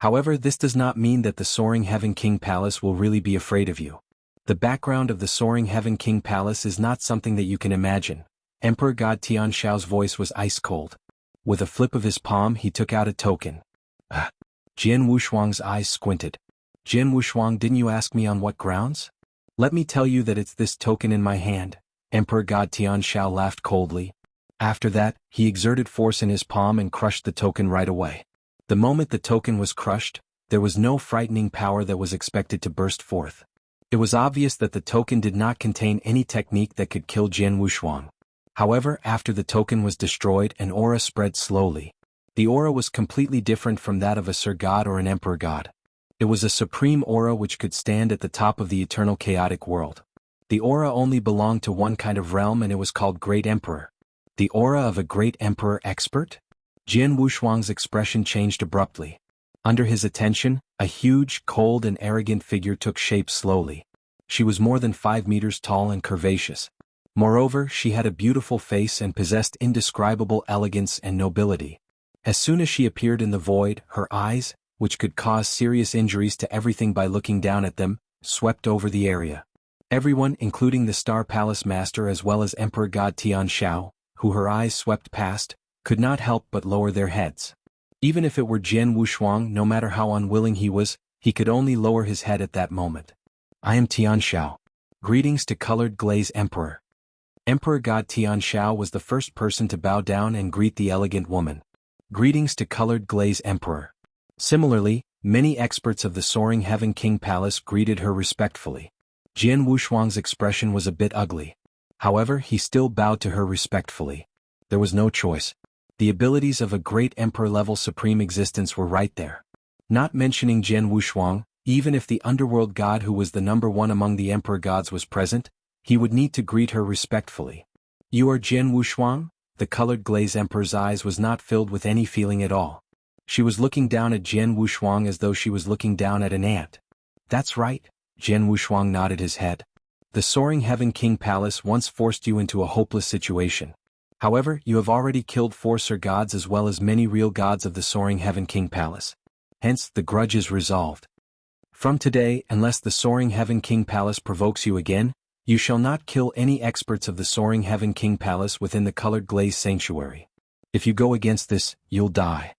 However, this does not mean that the soaring Heaven King Palace will really be afraid of you. The background of the soaring Heaven King Palace is not something that you can imagine. Emperor God Tianxiao's voice was ice cold. With a flip of his palm he took out a token. Jian Wushuang's eyes squinted. Jian Wushuang, didn't you ask me on what grounds? Let me tell you that it's this token in my hand. Emperor God Tianxiao laughed coldly. After that, he exerted force in his palm and crushed the token right away. The moment the token was crushed, there was no frightening power that was expected to burst forth. It was obvious that the token did not contain any technique that could kill Jian Wushuang. However, after the token was destroyed, an aura spread slowly. The aura was completely different from that of a Sir God or an Emperor God. It was a supreme aura which could stand at the top of the eternal chaotic world. The aura only belonged to one kind of realm and it was called Great Emperor. The aura of a Great Emperor expert? Jian Wushuang's expression changed abruptly. Under his attention, a huge, cold and arrogant figure took shape slowly. She was more than 5 meters tall and curvaceous. Moreover, she had a beautiful face and possessed indescribable elegance and nobility. As soon as she appeared in the void, her eyes, which could cause serious injuries to everything by looking down at them, swept over the area. Everyone, including the Star Palace Master as well as Emperor God Tian Shao, who her eyes swept past, could not help but lower their heads. Even if it were Jian Wushuang, no matter how unwilling he was, he could only lower his head at that moment. I am Tian Shao. Greetings to Colored Glaze Emperor. Emperor God Tian Shao was the first person to bow down and greet the elegant woman. Greetings to Colored Glaze Emperor. Similarly, many experts of the Soaring Heaven King Palace greeted her respectfully. Jian Wushuang's expression was a bit ugly. However, he still bowed to her respectfully. There was no choice. The abilities of a great emperor-level supreme existence were right there. Not mentioning Jian Wushuang, even if the underworld god who was the number one among the emperor gods was present, he would need to greet her respectfully. You are Jian Wushuang? The colored glaze emperor's eyes was not filled with any feeling at all. She was looking down at Jian Wushuang as though she was looking down at an ant. That's right. Jian Wushuang nodded his head. The Soaring Heaven King Palace once forced you into a hopeless situation. However, you have already killed 4 Sir Gods as well as many real gods of the Soaring Heaven King Palace. Hence, the grudge is resolved. From today, unless the Soaring Heaven King Palace provokes you again, you shall not kill any experts of the Soaring Heaven King Palace within the Colored Glaze Sanctuary. If you go against this, you'll die.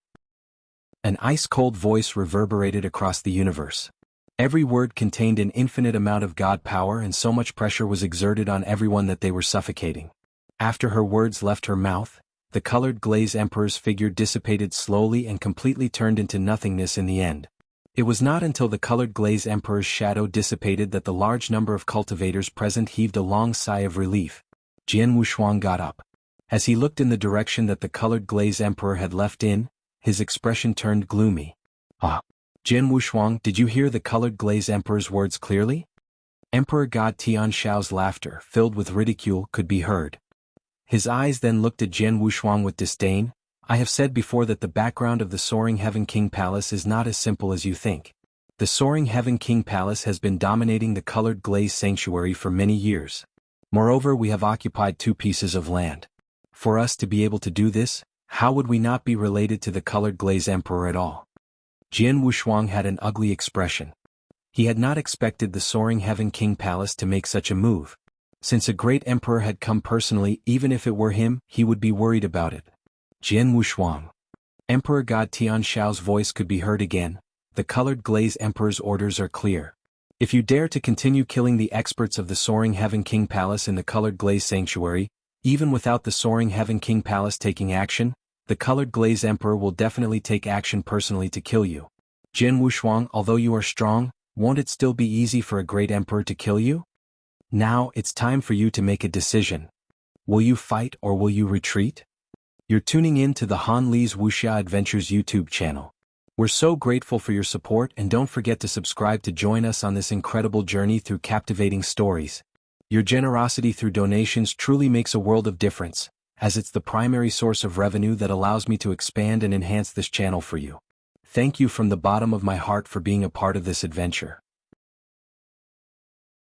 An ice-cold voice reverberated across the universe. Every word contained an infinite amount of god power, and so much pressure was exerted on everyone that they were suffocating. After her words left her mouth, the Colored Glaze Emperor's figure dissipated slowly and completely turned into nothingness in the end. It was not until the Colored Glaze Emperor's shadow dissipated that the large number of cultivators present heaved a long sigh of relief. Jian Wushuang got up. As he looked in the direction that the Colored Glaze Emperor had left in, his expression turned gloomy. Ah! Jian Wushuang, did you hear the Colored Glaze Emperor's words clearly? Emperor God Tian Shao's laughter, filled with ridicule, could be heard. His eyes then looked at Jian Wushuang with disdain. I have said before that the background of the Soaring Heaven King Palace is not as simple as you think. The Soaring Heaven King Palace has been dominating the Colored Glaze Sanctuary for many years. Moreover, we have occupied 2 pieces of land. For us to be able to do this, how would we not be related to the Colored Glaze Emperor at all? Jian Wushuang had an ugly expression. He had not expected the Soaring Heaven King Palace to make such a move. Since a great emperor had come personally, even if it were him, he would be worried about it. Jian Wushuang. Emperor God Tian Shao's voice could be heard again. The Colored Glaze Emperor's orders are clear. If you dare to continue killing the experts of the Soaring Heaven King Palace in the Colored Glaze Sanctuary, even without the Soaring Heaven King Palace taking action, the Colored Glaze Emperor will definitely take action personally to kill you. Jian Wushuang, although you are strong, won't it still be easy for a great emperor to kill you? Now, it's time for you to make a decision. Will you fight or will you retreat? You're tuning in to the Han Li's Wuxia Adventures YouTube channel. We're so grateful for your support, and don't forget to subscribe to join us on this incredible journey through captivating stories. Your generosity through donations truly makes a world of difference, as it's the primary source of revenue that allows me to expand and enhance this channel for you. Thank you from the bottom of my heart for being a part of this adventure.